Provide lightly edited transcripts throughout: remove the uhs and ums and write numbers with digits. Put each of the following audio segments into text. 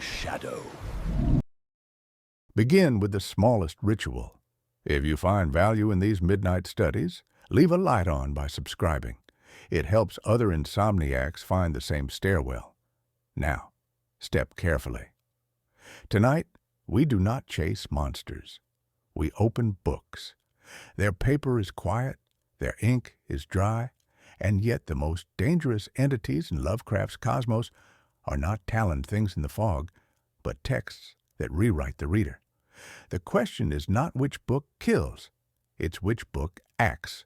shadow. Begin with the smallest ritual. If you find value in these midnight studies, leave a light on by subscribing. It helps other insomniacs find the same stairwell. Now, step carefully. Tonight, we do not chase monsters. We open books. Their paper is quiet, their ink is dry, and yet the most dangerous entities in Lovecraft's cosmos are not taloned things in the fog, but texts that rewrite the reader. The question is not which book kills, it's which book acts.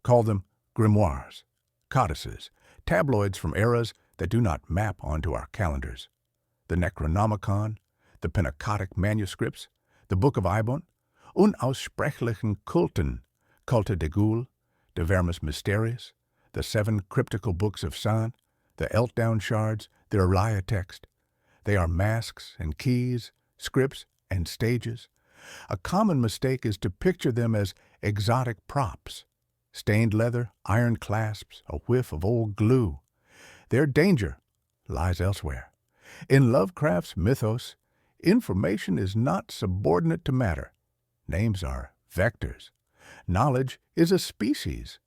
Call them grimoires, codices, tabloids from eras that do not map onto our calendars. The Necronomicon, the Pnakotic manuscripts, the Book of Eibon, Unaussprechlichen Kulten, Culte de Ghoul, de Vermis Mysterious, the 7 cryptical books of San, the Eltdown shards, the Elia text. They are masks and keys, scripts and stages. A common mistake is to picture them as exotic props. Stained leather, iron clasps, a whiff of old glue. Their danger lies elsewhere. In Lovecraft's Mythos, information is not subordinate to matter. Names are vectors. Knowledge is a species.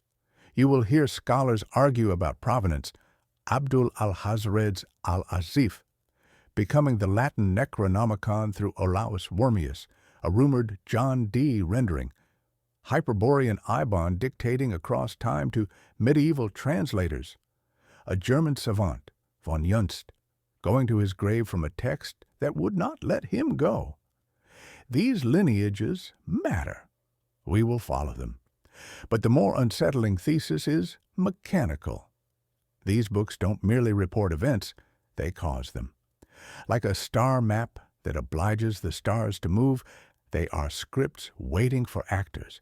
You will hear scholars argue about provenance. Abdul al-Hazred's al-Azif, becoming the Latin Necronomicon through Olaus Wormius, a rumored John Dee rendering. Hyperborean Eibon dictating across time to medieval translators. A German savant, von Junst, going to his grave from a text that would not let him go. These lineages matter. We will follow them. But the more unsettling thesis is mechanical. These books don't merely report events, they cause them. Like a star map that obliges the stars to move, they are scripts waiting for actors,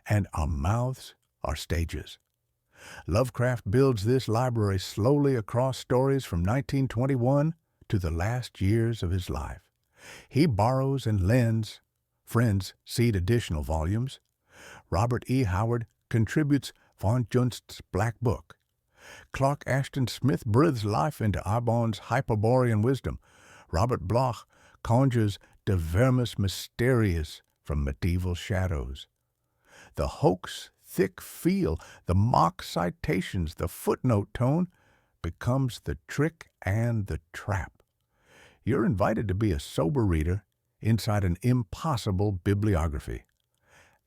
and our mouths are stages. Lovecraft builds this library slowly across stories from 1921 to the last years of his life. He borrows and lends. Friends seed additional volumes. Robert E. Howard contributes von Junst's Black Book. Clark Ashton Smith breathes life into Eibon's Hyperborean wisdom. Robert Bloch conjures de Vermis Mysterious from medieval shadows. The hoax thick feel, the mock citations, the footnote tone becomes the trick and the trap. You're invited to be a sober reader inside an impossible bibliography.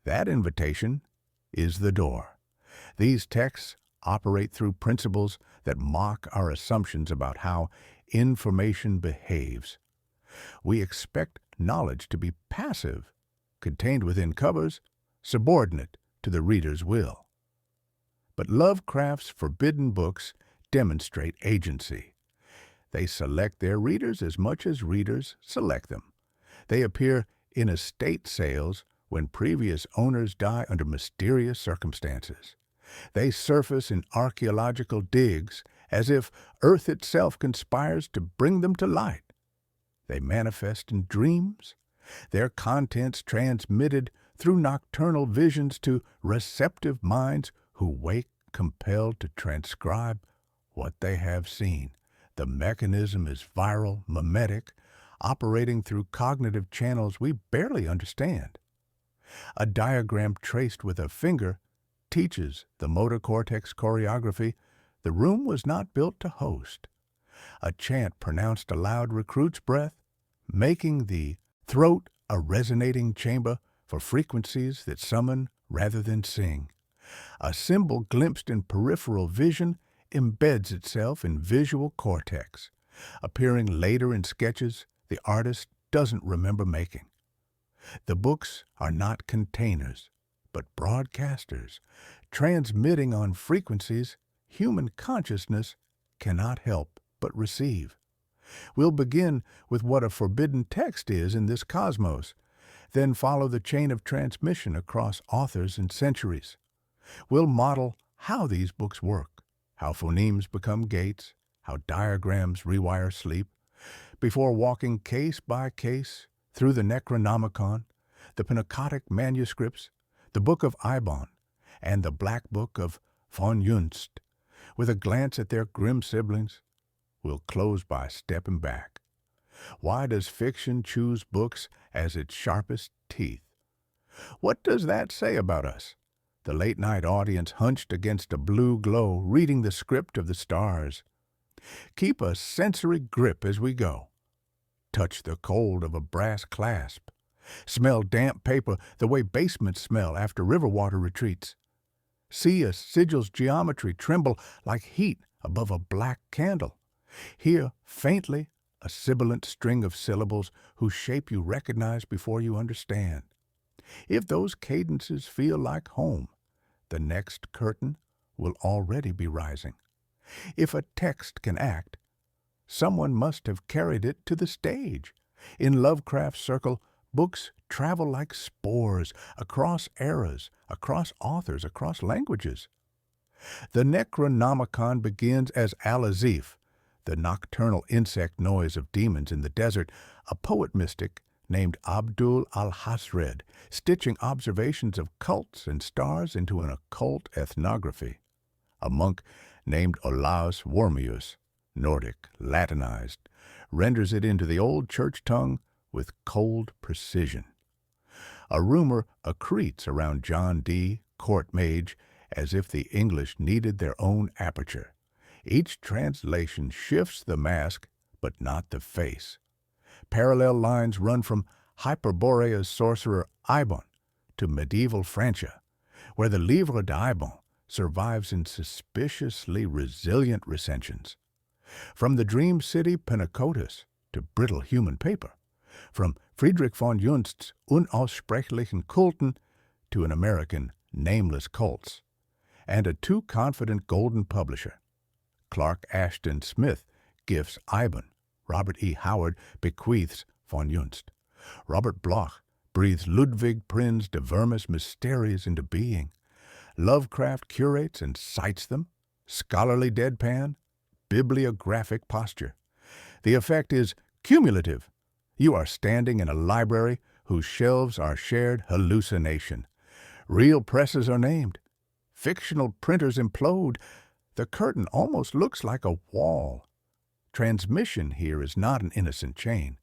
That invitation is the door. These texts operate through principles that mock our assumptions about how information behaves. We expect knowledge to be passive, contained within covers, subordinate to the reader's will. But Lovecraft's forbidden books demonstrate agency. They select their readers as much as readers select them. They appear in estate sales when previous owners die under mysterious circumstances. They surface in archaeological digs as if Earth itself conspires to bring them to light. They manifest in dreams, their contents transmitted through nocturnal visions to receptive minds who wake compelled to transcribe what they have seen. The mechanism is viral, mimetic, operating through cognitive channels we barely understand. A diagram traced with a finger teaches the motor cortex choreography the room was not built to host. A chant pronounced aloud recruits breath, making the throat a resonating chamber for frequencies that summon rather than sing. A symbol glimpsed in peripheral vision embeds itself in visual cortex, appearing later in sketches the artist doesn't remember making. The books are not containers, but broadcasters, transmitting on frequencies human consciousness cannot help but receive. We'll begin with what a forbidden text is in this cosmos, then follow the chain of transmission across authors and centuries. We'll model how these books work, how phonemes become gates, how diagrams rewire sleep, before walking case by case through the Necronomicon, the Pnakotic manuscripts, the Book of Eibon, and the Black Book of von Junst. With a glance at their grim siblings, we'll close by stepping back. Why does fiction choose books as its sharpest teeth? What does that say about us? The late-night audience hunched against a blue glow, reading the script of the stars. Keep a sensory grip as we go. Touch the cold of a brass clasp. Smell damp paper the way basements smell after river water retreats. See a sigil's geometry tremble like heat above a black candle. Hear faintly a sibilant string of syllables whose shape you recognize before you understand. If those cadences feel like home, the next curtain will already be rising. If a text can act, someone must have carried it to the stage. In Lovecraft's circle, books travel like spores across eras, across authors, across languages. The Necronomicon begins as Al-Azif, the nocturnal insect noise of demons in the desert, a poet mystic named Abdul al-Hasred, stitching observations of cults and stars into an occult ethnography. A monk named Olaus Wormius, Nordic, Latinized, renders it into the old church tongue with cold precision. A rumor accretes around John Dee, court mage, as if the English needed their own aperture. Each translation shifts the mask, but not the face. Parallel lines run from Hyperborea's sorcerer Eibon to medieval Francia, where the Livre d'Eibon survives in suspiciously resilient recensions. From the dream city Pnakotic to brittle human paper, from Friedrich von Junst's Unaussprechlichen Kulten to an American nameless cults, and a too-confident golden publisher. Clark Ashton Smith gifts Eibon, Robert E. Howard bequeaths von Junst. Robert Bloch breathes Ludwig Prinz de Vermis Mysteries into being. Lovecraft curates and cites them, scholarly deadpan, bibliographic posture. The effect is cumulative. You are standing in a library whose shelves are shared hallucination. Real presses are named. Fictional printers implode. The curtain almost looks like a wall. Transmission here is not an innocent chain.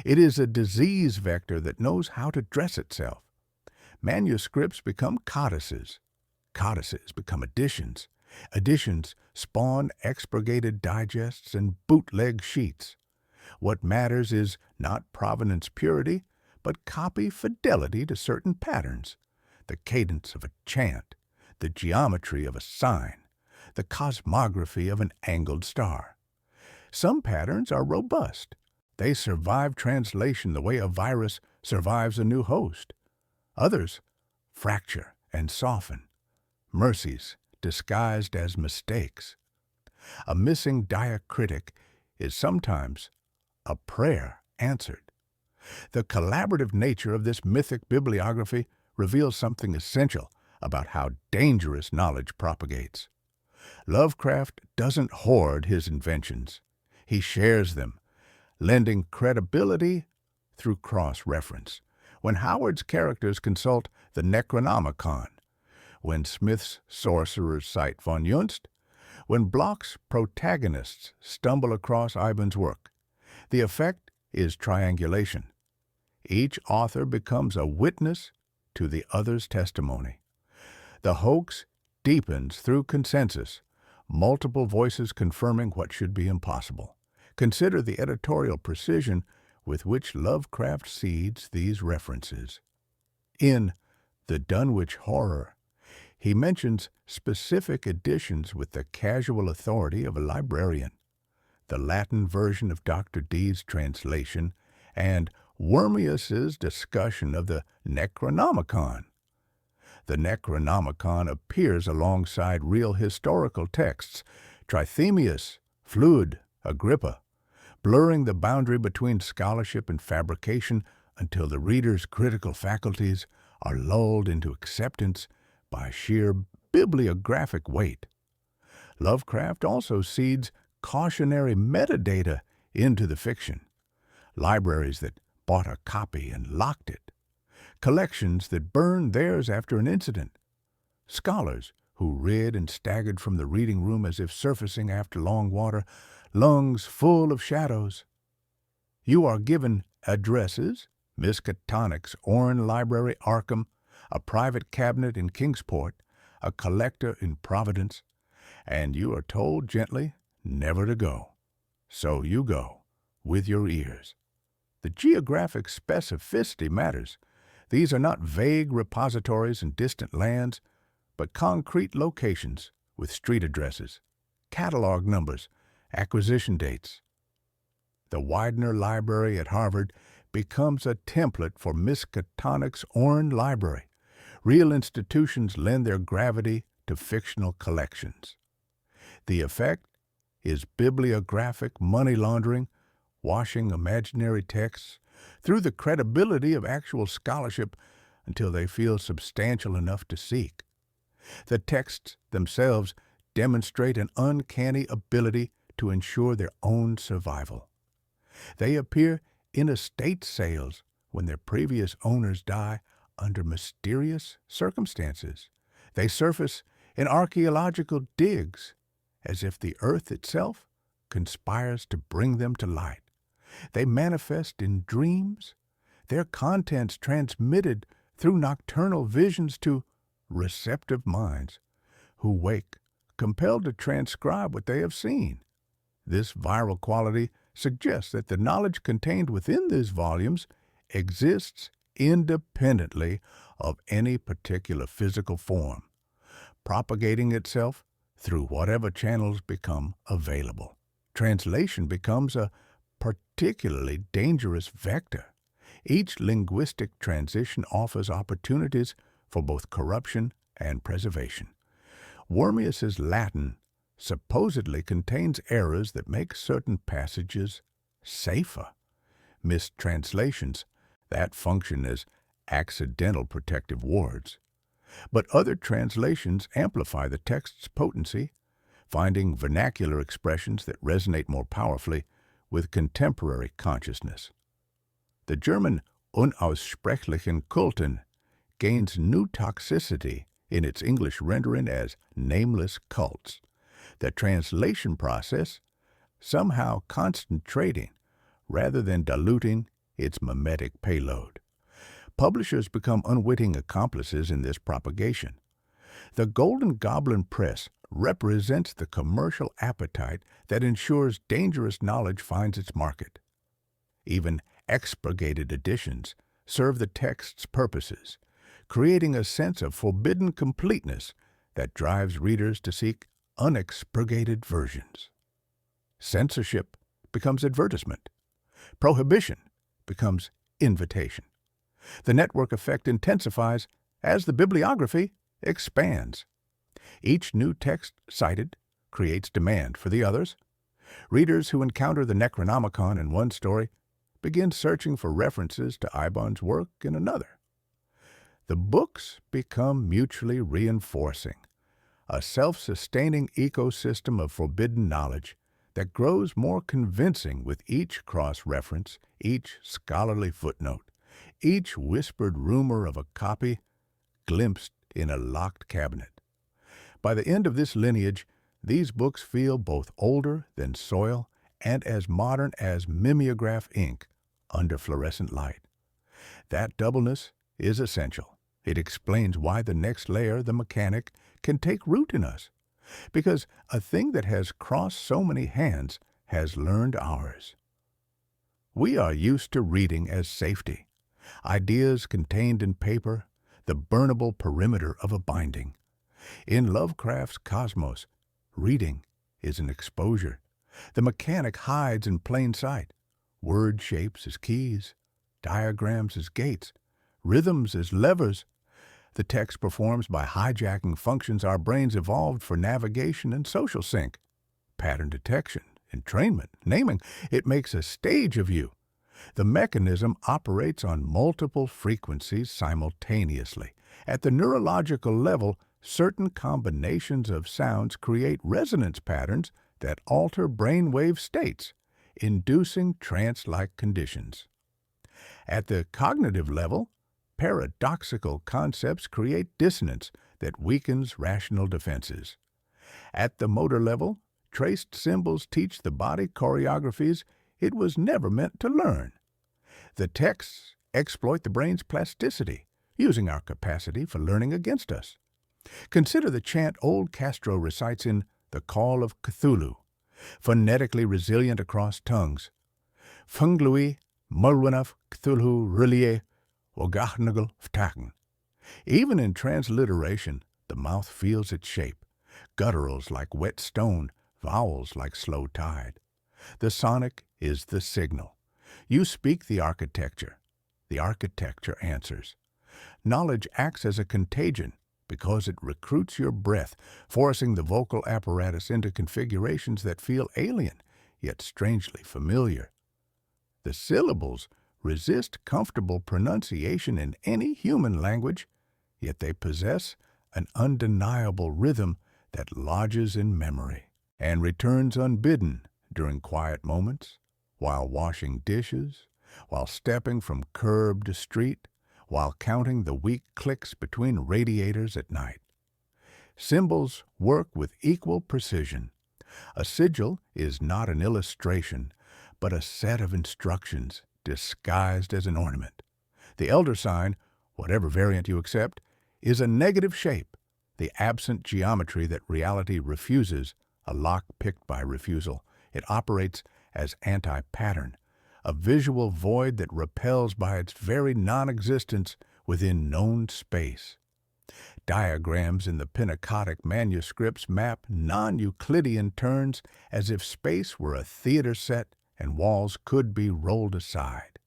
It is a disease vector that knows how to dress itself. Manuscripts become codices. Codices become editions. Editions spawn expurgated digests and bootleg sheets. What matters is not provenance purity, but copy fidelity to certain patterns. The cadence of a chant, the geometry of a sign, the cosmography of an angled star. Some patterns are robust. They survive translation the way a virus survives a new host. Others fracture and soften. Mercies disguised as mistakes. A missing diacritic is sometimes a prayer answered. The collaborative nature of this mythic bibliography reveals something essential about how dangerous knowledge propagates. Lovecraft doesn't hoard his inventions. He shares them, lending credibility through cross-reference. When Howard's characters consult the Necronomicon, when Smith's sorcerers cite von Junst, when Bloch's protagonists stumble across Eibon's work, the effect is triangulation. Each author becomes a witness to the other's testimony. The hoax deepens through consensus, multiple voices confirming what should be impossible. Consider the editorial precision with which Lovecraft seeds these references. In The Dunwich Horror, he mentions specific editions with the casual authority of a librarian, the Latin version of Dr. Dee's translation, and Wormius's discussion of the Necronomicon. The Necronomicon appears alongside real historical texts, Trithemius, Fluid, Agrippa, blurring the boundary between scholarship and fabrication until the reader's critical faculties are lulled into acceptance by sheer bibliographic weight. Lovecraft also seeds cautionary metadata into the fiction. Libraries that bought a copy and locked it. Collections that burned theirs after an incident. Scholars who read and staggered from the reading room as if surfacing after long water, lungs full of shadows. You are given addresses, Miskatonic's Orin Library, Arkham, a private cabinet in Kingsport, a collector in Providence, and you are told gently never to go. So you go, with your ears. The geographic specificity matters. These are not vague repositories in distant lands, but concrete locations with street addresses, catalog numbers, acquisition dates. The Widener Library at Harvard becomes a template for Miskatonic's Orin Library. Real institutions lend their gravity to fictional collections. The effect is bibliographic money laundering, washing imaginary texts through the credibility of actual scholarship until they feel substantial enough to seek. The texts themselves demonstrate an uncanny ability to ensure their own survival. They appear in estate sales when their previous owners die under mysterious circumstances. They surface in archaeological digs as if the earth itself conspires to bring them to light. They manifest in dreams, their contents transmitted through nocturnal visions to receptive minds who wake, compelled to transcribe what they have seen. This viral quality suggests that the knowledge contained within these volumes exists independently of any particular physical form, propagating itself through whatever channels become available. Translation becomes a particularly dangerous vector. Each linguistic transition offers opportunities for both corruption and preservation. Wormius's Latin supposedly contains errors that make certain passages safer. Mistranslations that function as accidental protective wards. But other translations amplify the text's potency, finding vernacular expressions that resonate more powerfully with contemporary consciousness. The German Unaussprechlichen Kulten gains new toxicity in its English rendering as nameless cults, the translation process somehow concentrating rather than diluting its mimetic payload. Publishers become unwitting accomplices in this propagation. The Golden Goblin Press represents the commercial appetite that ensures dangerous knowledge finds its market. Even expurgated editions serve the text's purposes, creating a sense of forbidden completeness that drives readers to seek unexpurgated versions. Censorship becomes advertisement. Prohibition becomes invitation. The network effect intensifies as the bibliography expands. Each new text cited creates demand for the others. Readers who encounter the Necronomicon in one story begin searching for references to Eibon's work in another. The books become mutually reinforcing, a self-sustaining ecosystem of forbidden knowledge that grows more convincing with each cross-reference, each scholarly footnote, each whispered rumor of a copy glimpsed in a locked cabinet. By the end of this lineage, these books feel both older than soil and as modern as mimeograph ink under fluorescent light. That doubleness is essential. It explains why the next layer, the mechanic, can take root in us. Because a thing that has crossed so many hands has learned ours. We are used to reading as safety, ideas contained in paper, the burnable perimeter of a binding. In Lovecraft's cosmos, reading is an exposure. The mechanic hides in plain sight. Word shapes as keys, diagrams as gates, rhythms as levers. The text performs by hijacking functions our brains evolved for navigation and social sync. Pattern detection, entrainment, naming. It makes a stage of you. The mechanism operates on multiple frequencies simultaneously. At the neurological level, certain combinations of sounds create resonance patterns that alter brainwave states, inducing trance-like conditions. At the cognitive level, paradoxical concepts create dissonance that weakens rational defenses. At the motor level, traced symbols teach the body choreographies it was never meant to learn. The texts exploit the brain's plasticity, using our capacity for learning against us. Consider the chant old Castro recites in The Call of Cthulhu, phonetically resilient across tongues. Funglui mulwanaf Cthulhu rulie wagahnagel ftaken. Even in transliteration, the mouth feels its shape, gutturals like wet stone, vowels like slow tide. The sonic is the signal. You speak the architecture answers. Knowledge acts as a contagion because it recruits your breath, forcing the vocal apparatus into configurations that feel alien, yet strangely familiar. The syllables resist comfortable pronunciation in any human language, yet they possess an undeniable rhythm that lodges in memory and returns unbidden during quiet moments, while washing dishes, while stepping from curb to street, while counting the weak clicks between radiators at night. Symbols work with equal precision. A sigil is not an illustration, but a set of instructions disguised as an ornament. The elder sign, whatever variant you accept, is a negative shape, the absent geometry that reality refuses, a lock picked by refusal. It operates as anti-pattern, a visual void that repels by its very non-existence within known space. Diagrams in the Pnakotic manuscripts map non-Euclidean turns as if space were a theater set and walls could be rolled aside.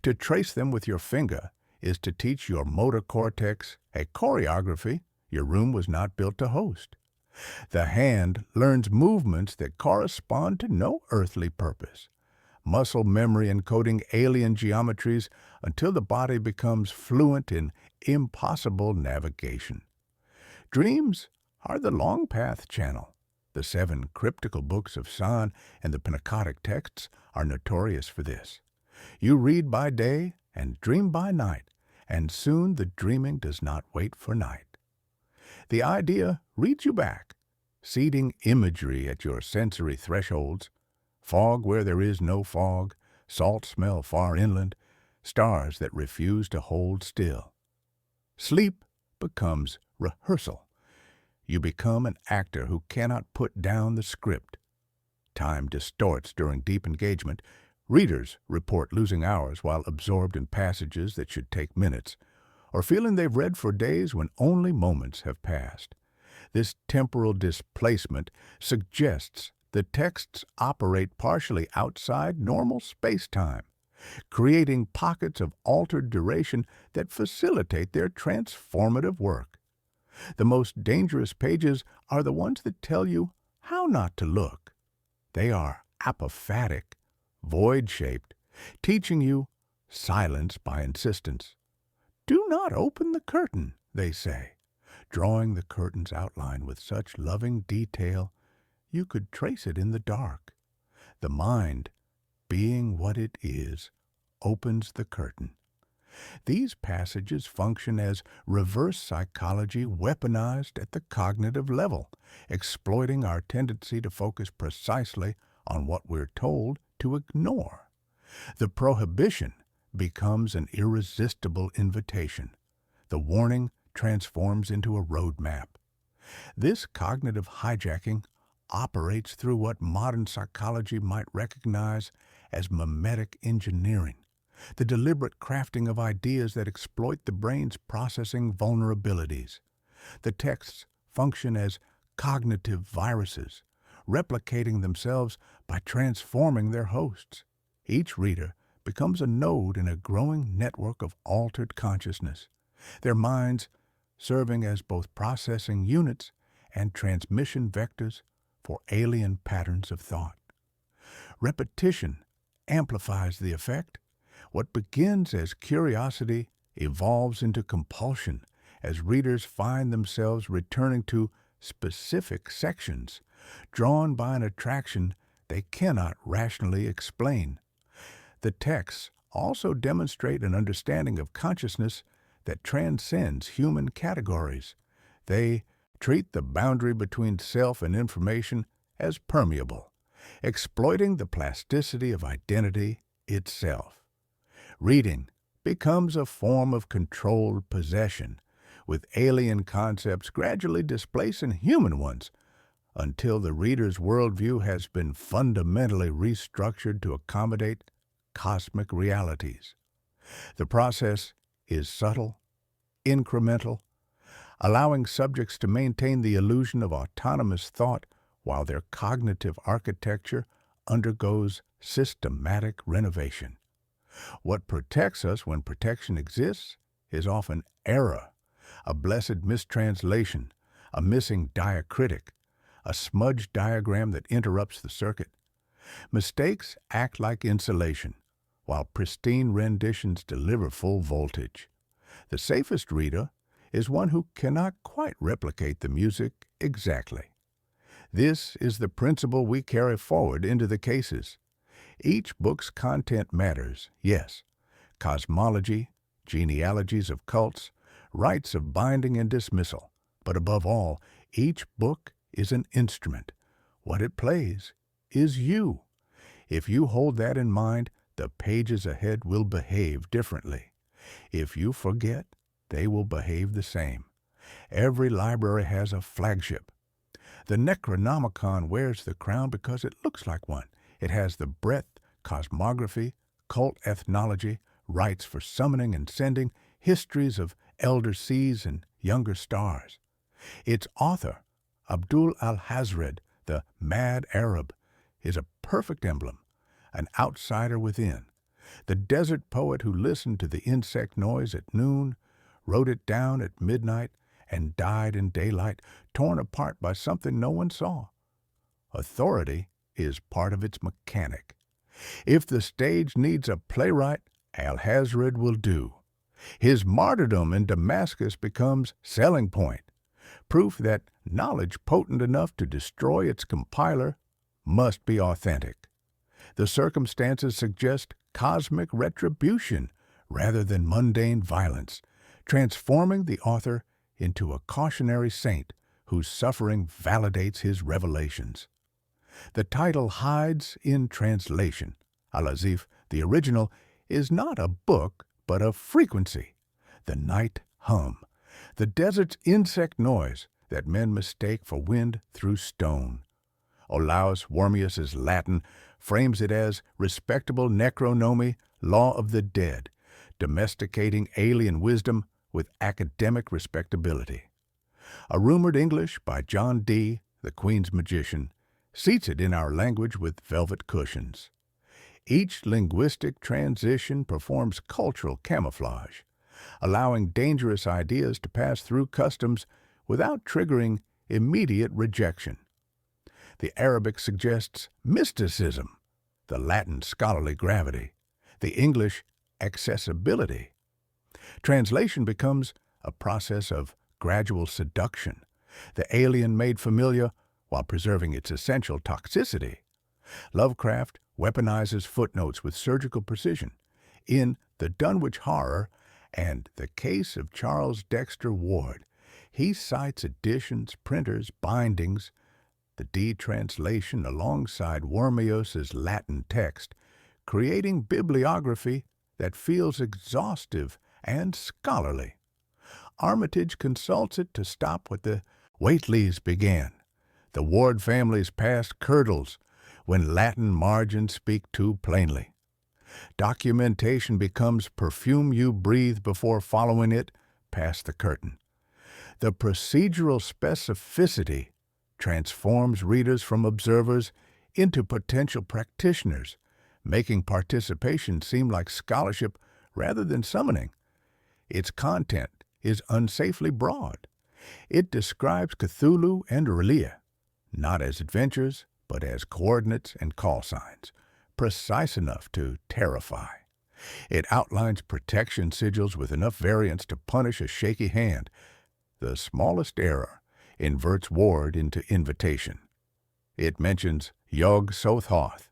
To trace them with your finger is to teach your motor cortex a choreography your room was not built to host. The hand learns movements that correspond to no earthly purpose. Muscle memory encoding alien geometries until the body becomes fluent in impossible navigation. Dreams are the long path channel. The 7 cryptical books of San and the Pnakotic texts are notorious for this. You read by day and dream by night, and soon the dreaming does not wait for night. The idea reads you back, seeding imagery at your sensory thresholds. Fog where there is no fog, salt smell far inland, stars that refuse to hold still. Sleep becomes rehearsal. You become an actor who cannot put down the script. Time distorts during deep engagement. Readers report losing hours while absorbed in passages that should take minutes, or feeling they've read for days when only moments have passed. This temporal displacement suggests the texts operate partially outside normal space-time, creating pockets of altered duration that facilitate their transformative work. The most dangerous pages are the ones that tell you how not to look. They are apophatic, void-shaped, teaching you silence by insistence. Do not open the curtain, they say, drawing the curtain's outline with such loving detail you could trace it in the dark. The mind, being what it is, opens the curtain. These passages function as reverse psychology weaponized at the cognitive level, exploiting our tendency to focus precisely on what we're told to ignore. The prohibition becomes an irresistible invitation. The warning transforms into a roadmap. This cognitive hijacking operates through what modern psychology might recognize as mimetic engineering, the deliberate crafting of ideas that exploit the brain's processing vulnerabilities. The texts function as cognitive viruses, replicating themselves by transforming their hosts. Each reader becomes a node in a growing network of altered consciousness, their minds serving as both processing units and transmission vectors for alien patterns of thought. Repetition amplifies the effect. What begins as curiosity evolves into compulsion as readers find themselves returning to specific sections, drawn by an attraction they cannot rationally explain. The texts also demonstrate an understanding of consciousness that transcends human categories. They treat the boundary between self and information as permeable, exploiting the plasticity of identity itself. Reading becomes a form of controlled possession, with alien concepts gradually displacing human ones until the reader's worldview has been fundamentally restructured to accommodate cosmic realities. The process is subtle, incremental, allowing subjects to maintain the illusion of autonomous thought while their cognitive architecture undergoes systematic renovation. What protects us when protection exists is often error, a blessed mistranslation, a missing diacritic, a smudged diagram that interrupts the circuit. Mistakes act like insulation, while pristine renditions deliver full voltage. The safest reader is one who cannot quite replicate the music exactly. This is the principle we carry forward into the cases. Each book's content matters, yes. Cosmology, genealogies of cults, rites of binding and dismissal. But above all, each book is an instrument. What it plays is you. If you hold that in mind, the pages ahead will behave differently. If you forget, they will behave the same. Every library has a flagship. The Necronomicon wears the crown because it looks like one. It has the breadth, cosmography, cult ethnology, rites for summoning and sending, histories of elder seas and younger stars. Its author, Abdul al-Hazred, the Mad Arab, is a perfect emblem, an outsider within. The desert poet who listened to the insect noise at noon, wrote it down at midnight, and died in daylight, torn apart by something no one saw. Authority is part of its mechanic. If the stage needs a playwright, Al-Hazred will do. His martyrdom in Damascus becomes selling point, proof that knowledge potent enough to destroy its compiler must be authentic. The circumstances suggest cosmic retribution rather than mundane violence, transforming the author into a cautionary saint whose suffering validates his revelations. The title hides in translation. Al-Azif, the original, is not a book, but a frequency. The night hum, the desert's insect noise that men mistake for wind through stone. Olaus Wormius's Latin frames it as respectable necronomy, law of the dead, domesticating alien wisdom with academic respectability. A rumored English by John Dee, the Queen's magician, seats it in our language with velvet cushions. Each linguistic transition performs cultural camouflage, allowing dangerous ideas to pass through customs without triggering immediate rejection. The Arabic suggests mysticism, the Latin scholarly gravity, the English accessibility. Translation becomes a process of gradual seduction, the alien made familiar while preserving its essential toxicity. Lovecraft weaponizes footnotes with surgical precision. In The Dunwich Horror and The Case of Charles Dexter Ward, he cites editions, printers, bindings, the Dee translation alongside Wormius's Latin text, creating bibliography that feels exhaustive and scholarly. Armitage consults it to stop what the Whateleys began. The Ward family's past curdles when Latin margins speak too plainly. Documentation becomes perfume you breathe before following it past the curtain. The procedural specificity transforms readers from observers into potential practitioners, making participation seem like scholarship rather than summoning. Its content is unsafely broad. It describes Cthulhu and Aurelia, not as adventures, but as coordinates and call signs, precise enough to terrify. It outlines protection sigils with enough variance to punish a shaky hand. The smallest error inverts Ward into invitation. It mentions Yog Sothoth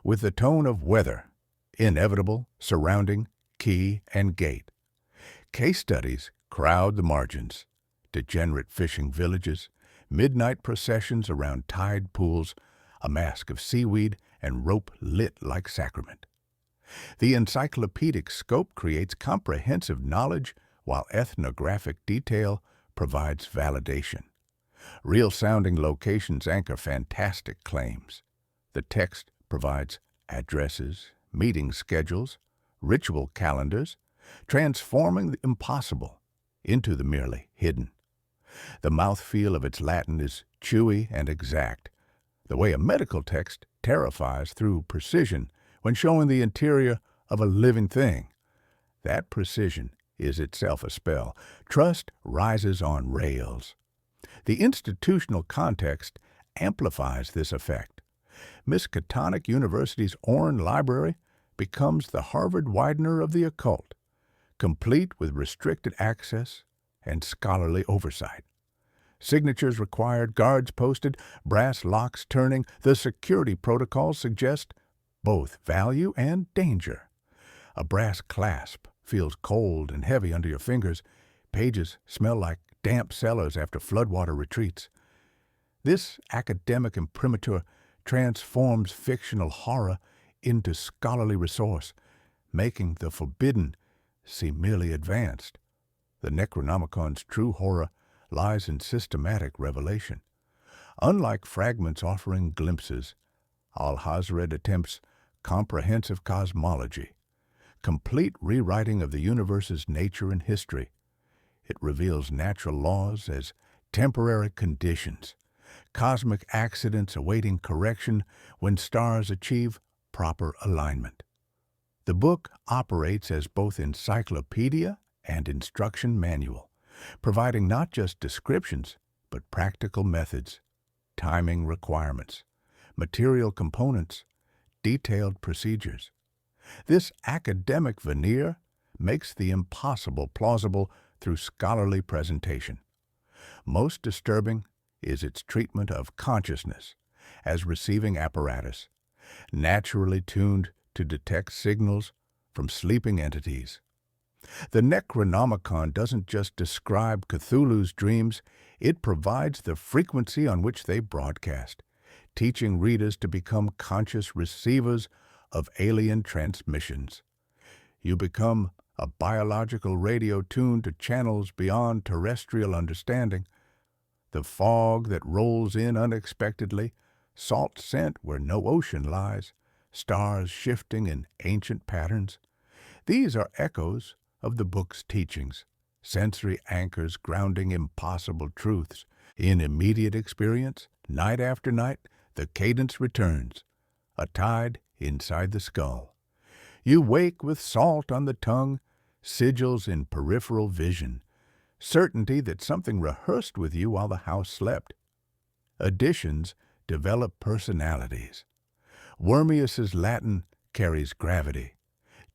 with the tone of weather, inevitable, surrounding, key, and gate. Case studies crowd the margins. Degenerate fishing villages, midnight processions around tide pools, a mask of seaweed and rope lit like sacrament. The encyclopedic scope creates comprehensive knowledge, while ethnographic detail provides validation. Real-sounding locations anchor fantastic claims. The text provides addresses, meeting schedules, ritual calendars, transforming the impossible into the merely hidden. The mouthfeel of its Latin is chewy and exact, the way a medical text terrifies through precision when showing the interior of a living thing. That precision is itself a spell. Trust rises on rails. The institutional context amplifies this effect. Miskatonic University's Orne Library becomes the Harvard Widener of the occult, complete with restricted access and scholarly oversight. Signatures required, guards posted, brass locks turning. The security protocols suggest both value and danger. A brass clasp feels cold and heavy under your fingers. Pages smell like damp cellars after floodwater retreats. This academic imprimatur transforms fictional horror into scholarly resource, making the forbidden seem merely advanced. The Necronomicon's true horror lies in systematic revelation. Unlike fragments offering glimpses, Al-Hazred attempts comprehensive cosmology, complete rewriting of the universe's nature and history. It reveals natural laws as temporary conditions, cosmic accidents awaiting correction when stars achieve proper alignment. The book operates as both encyclopedia and instruction manual, providing not just descriptions, but practical methods, timing requirements, material components, detailed procedures. This academic veneer makes the impossible plausible through scholarly presentation. Most disturbing is its treatment of consciousness as receiving apparatus, naturally tuned to detect signals from sleeping entities. The Necronomicon doesn't just describe Cthulhu's dreams, it provides the frequency on which they broadcast, teaching readers to become conscious receivers of alien transmissions. You become a biological radio tuned to channels beyond terrestrial understanding. The fog that rolls in unexpectedly, salt scent where no ocean lies, stars shifting in ancient patterns. These are echoes of the book's teachings, sensory anchors grounding impossible truths. In immediate experience, night after night, the cadence returns, a tide inside the skull. You wake with salt on the tongue, sigils in peripheral vision, certainty that something rehearsed with you while the house slept. Additions develop personalities. Wormius's Latin carries gravity.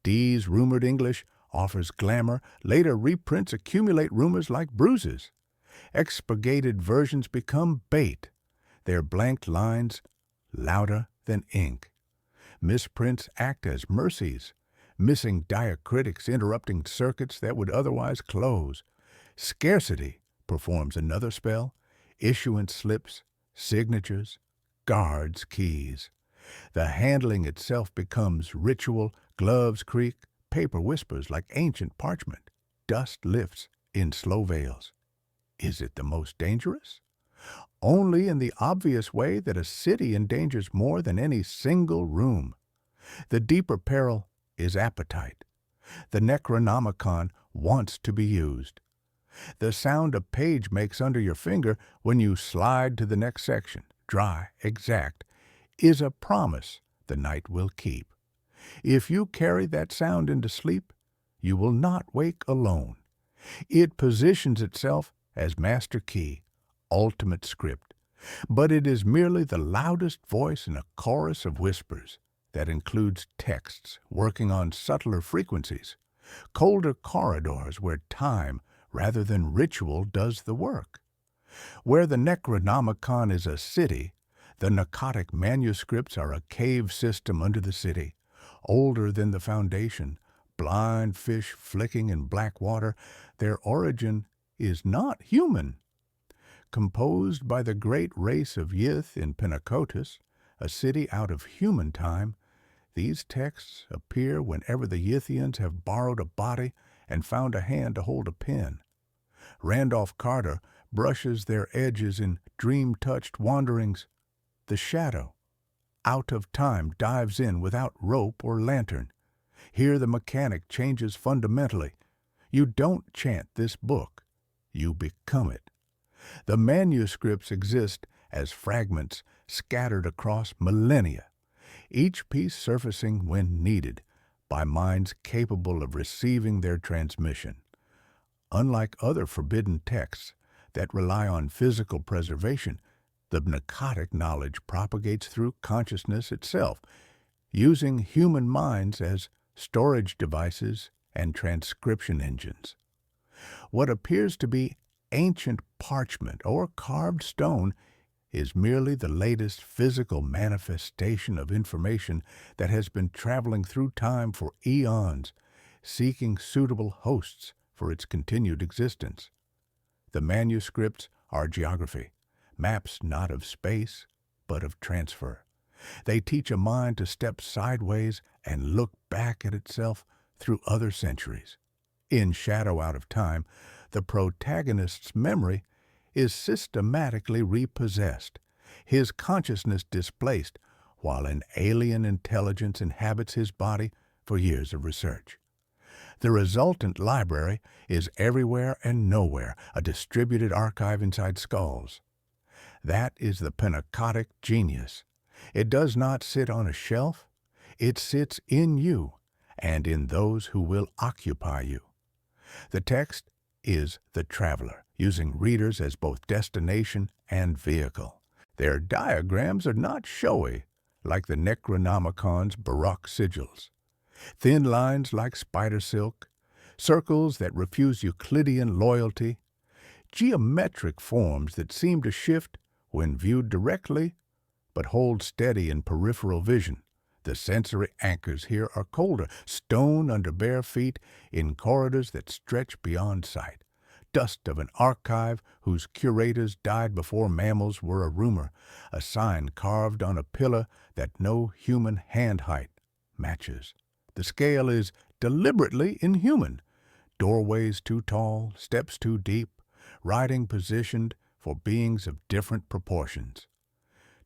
Dee's rumored English offers glamour. Later reprints accumulate rumors like bruises. Expurgated versions become bait, their blanked lines louder than ink. Misprints act as mercies, missing diacritics interrupting circuits that would otherwise close. Scarcity performs another spell, issuance slips, signatures, guards' keys. The handling itself becomes ritual, gloves creak, paper whispers like ancient parchment, dust lifts in slow veils. Is it the most dangerous? Only in the obvious way that a city endangers more than any single room. The deeper peril is appetite. The Necronomicon wants to be used. The sound a page makes under your finger when you slide to the next section, dry, exact, is a promise the night will keep. If you carry that sound into sleep, you will not wake alone. It positions itself as master key, ultimate script, but it is merely the loudest voice in a chorus of whispers that includes texts working on subtler frequencies, colder corridors where time rather than ritual does the work. Where the Necronomicon is a city, the Pnakotic manuscripts are a cave system under the city, older than the foundation, blind fish flicking in black water. Their origin is not human. Composed by the great race of Yith in Pnakotic, a city out of human time, these texts appear whenever the Yithians have borrowed a body and found a hand to hold a pen. Randolph Carter brushes their edges in dream-touched wanderings. The shadow, out of time, dives in without rope or lantern. Here the mechanic changes fundamentally. You don't chant this book, you become it. The manuscripts exist as fragments scattered across millennia, each piece surfacing when needed by minds capable of receiving their transmission. Unlike other forbidden texts that rely on physical preservation, the Pnakotic knowledge propagates through consciousness itself, using human minds as storage devices and transcription engines. What appears to be ancient parchment or carved stone is merely the latest physical manifestation of information that has been traveling through time for eons, seeking suitable hosts for its continued existence. The manuscripts are geography, maps not of space, but of transfer. They teach a mind to step sideways and look back at itself through other centuries. In Shadow Out of Time, the protagonist's memory is systematically repossessed, his consciousness displaced, while an alien intelligence inhabits his body for years of research. The resultant library is everywhere and nowhere, a distributed archive inside skulls. That is the Pnakotic genius. It does not sit on a shelf. It sits in you and in those who will occupy you. The text is the traveler, using readers as both destination and vehicle. Their diagrams are not showy, like the Necronomicon's Baroque sigils. Thin lines like spider silk, circles that refuse Euclidean loyalty, geometric forms that seem to shift when viewed directly, but hold steady in peripheral vision. The sensory anchors here are colder, stone under bare feet, in corridors that stretch beyond sight. Dust of an archive whose curators died before mammals were a rumor, a sign carved on a pillar that no human hand height matches. The scale is deliberately inhuman. Doorways too tall, steps too deep, writing positioned for beings of different proportions.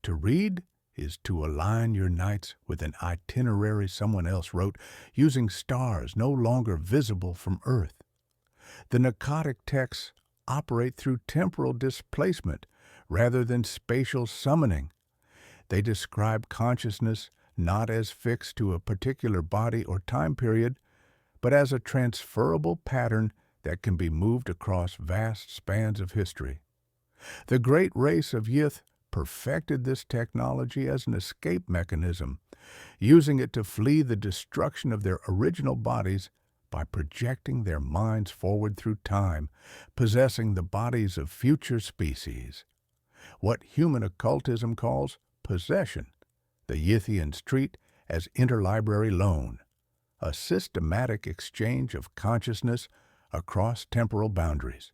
To read is to align your nights with an itinerary someone else wrote, using stars no longer visible from Earth. The Pnakotic texts operate through temporal displacement rather than spatial summoning. They describe consciousness not as fixed to a particular body or time period, but as a transferable pattern that can be moved across vast spans of history. The great race of Yith perfected this technology as an escape mechanism, using it to flee the destruction of their original bodies by projecting their minds forward through time, possessing the bodies of future species. What human occultism calls possession, the Yithians treat as interlibrary loan, a systematic exchange of consciousness across temporal boundaries.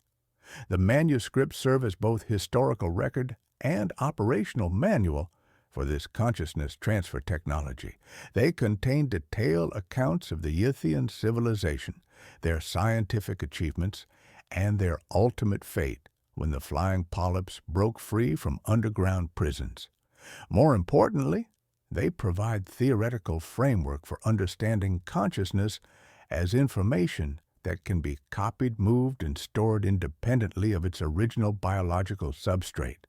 The manuscripts serve as both historical record and operational manual for this consciousness transfer technology. They contain detailed accounts of the Yithian civilization, their scientific achievements, and their ultimate fate when the flying polyps broke free from underground prisons. More importantly, they provide theoretical framework for understanding consciousness as information that can be copied, moved, and stored independently of its original biological substrate.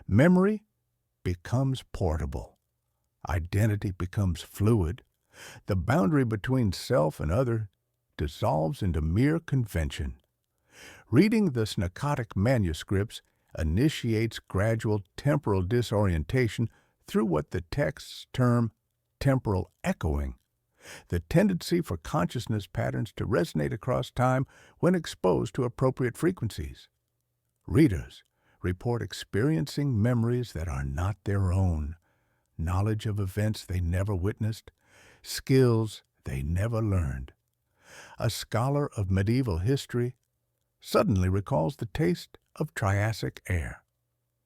Memory becomes portable. Identity becomes fluid. The boundary between self and other dissolves into mere convention. Reading the Pnakotic manuscripts initiates gradual temporal disorientation through what the texts term temporal echoing, the tendency for consciousness patterns to resonate across time when exposed to appropriate frequencies. Readers report experiencing memories that are not their own, knowledge of events they never witnessed, skills they never learned. A scholar of medieval history suddenly recalls the taste of Triassic air.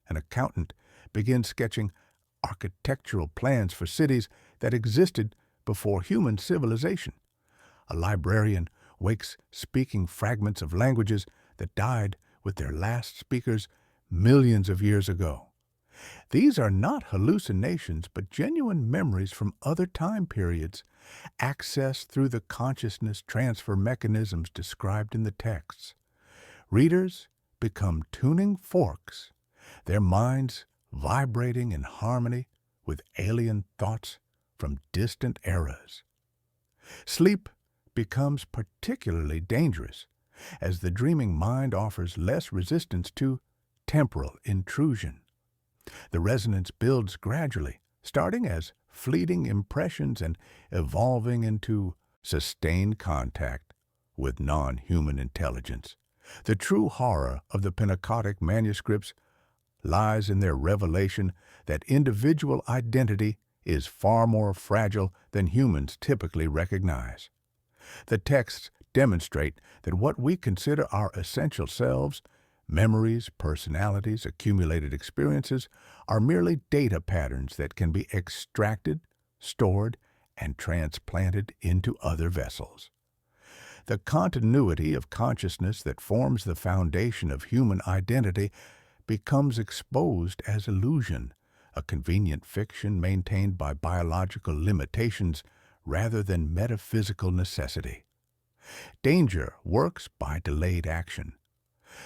An accountant begins sketching architectural plans for cities that existed before human civilization. A librarian wakes speaking fragments of languages that died with their last speakers millions of years ago. These are not hallucinations, but genuine memories from other time periods, accessed through the consciousness transfer mechanisms described in the texts. Readers become tuning forks, their minds vibrating in harmony with alien thoughts from distant eras. Sleep becomes particularly dangerous, as the dreaming mind offers less resistance to temporal intrusion. The resonance builds gradually, starting as fleeting impressions and evolving into sustained contact with non-human intelligence. The true horror of the Pnakotic manuscripts lies in their revelation that individual identity is far more fragile than humans typically recognize. The texts demonstrate that what we consider our essential selves, memories, personalities, accumulated experiences, are merely data patterns that can be extracted, stored, and transplanted into other vessels. The continuity of consciousness that forms the foundation of human identity becomes exposed as illusion, a convenient fiction maintained by biological limitations rather than metaphysical necessity. Danger works by delayed action.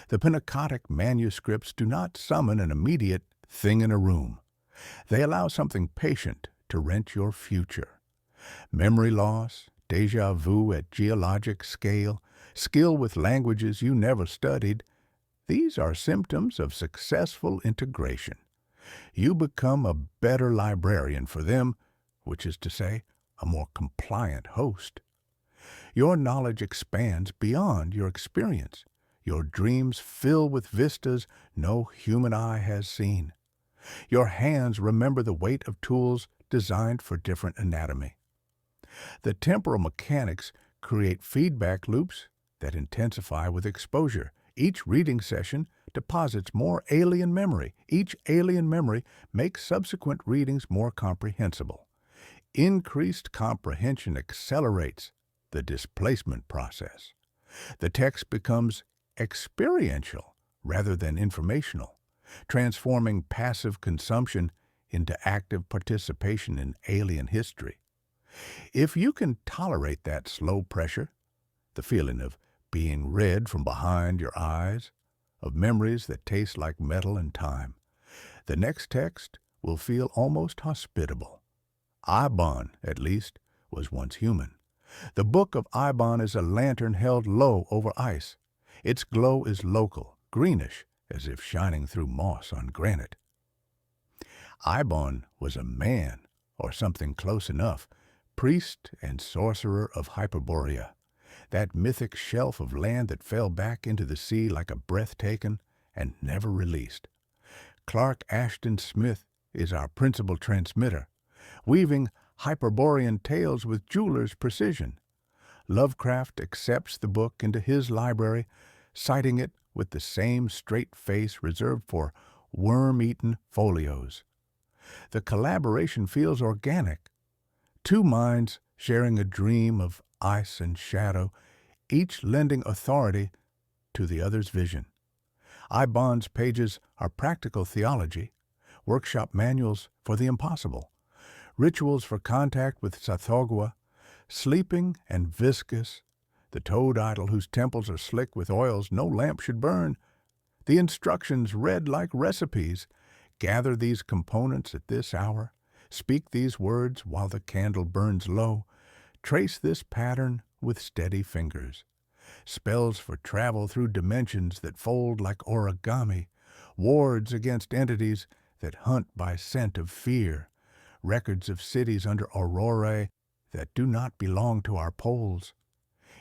The Pnakotic manuscripts do not summon an immediate thing in a room. They allow something patient to rent your future. Memory loss, déjà vu at geologic scale, skill with languages you never studied, these are symptoms of successful integration. You become a better librarian for them, which is to say, a more compliant host. Your knowledge expands beyond your experience. Your dreams fill with vistas no human eye has seen. Your hands remember the weight of tools designed for different anatomy. The temporal mechanics create feedback loops that intensify with exposure. Each reading session deposits more alien memory. Each alien memory makes subsequent readings more comprehensible. Increased comprehension accelerates the displacement process. The text becomes experiential rather than informational, transforming passive consumption into active participation in alien history. If you can tolerate that slow pressure, the feeling of being read from behind your eyes, of memories that taste like metal and time, the next text will feel almost hospitable. Eibon, at least, was once human. The Book of Eibon is a lantern held low over ice. Its glow is local, greenish, as if shining through moss on granite. Eibon was a man, or something close enough, priest and sorcerer of Hyperborea, that mythic shelf of land that fell back into the sea like a breath taken and never released. Clark Ashton Smith is our principal transmitter, weaving Hyperborean tales with jeweler's precision. Lovecraft accepts the book into his library, citing it with the same straight face reserved for worm-eaten folios. The collaboration feels organic. Two minds sharing a dream of ice and shadow, each lending authority to the other's vision. Eibon's pages are practical theology, workshop manuals for the impossible, rituals for contact with Sathogwa, sleeping and viscous, the toad idol whose temples are slick with oils no lamp should burn, the instructions read like recipes. Gather these components at this hour, speak these words while the candle burns low, trace this pattern with steady fingers. Spells for travel through dimensions that fold like origami, wards against entities that hunt by scent of fear, records of cities under aurorae that do not belong to our poles.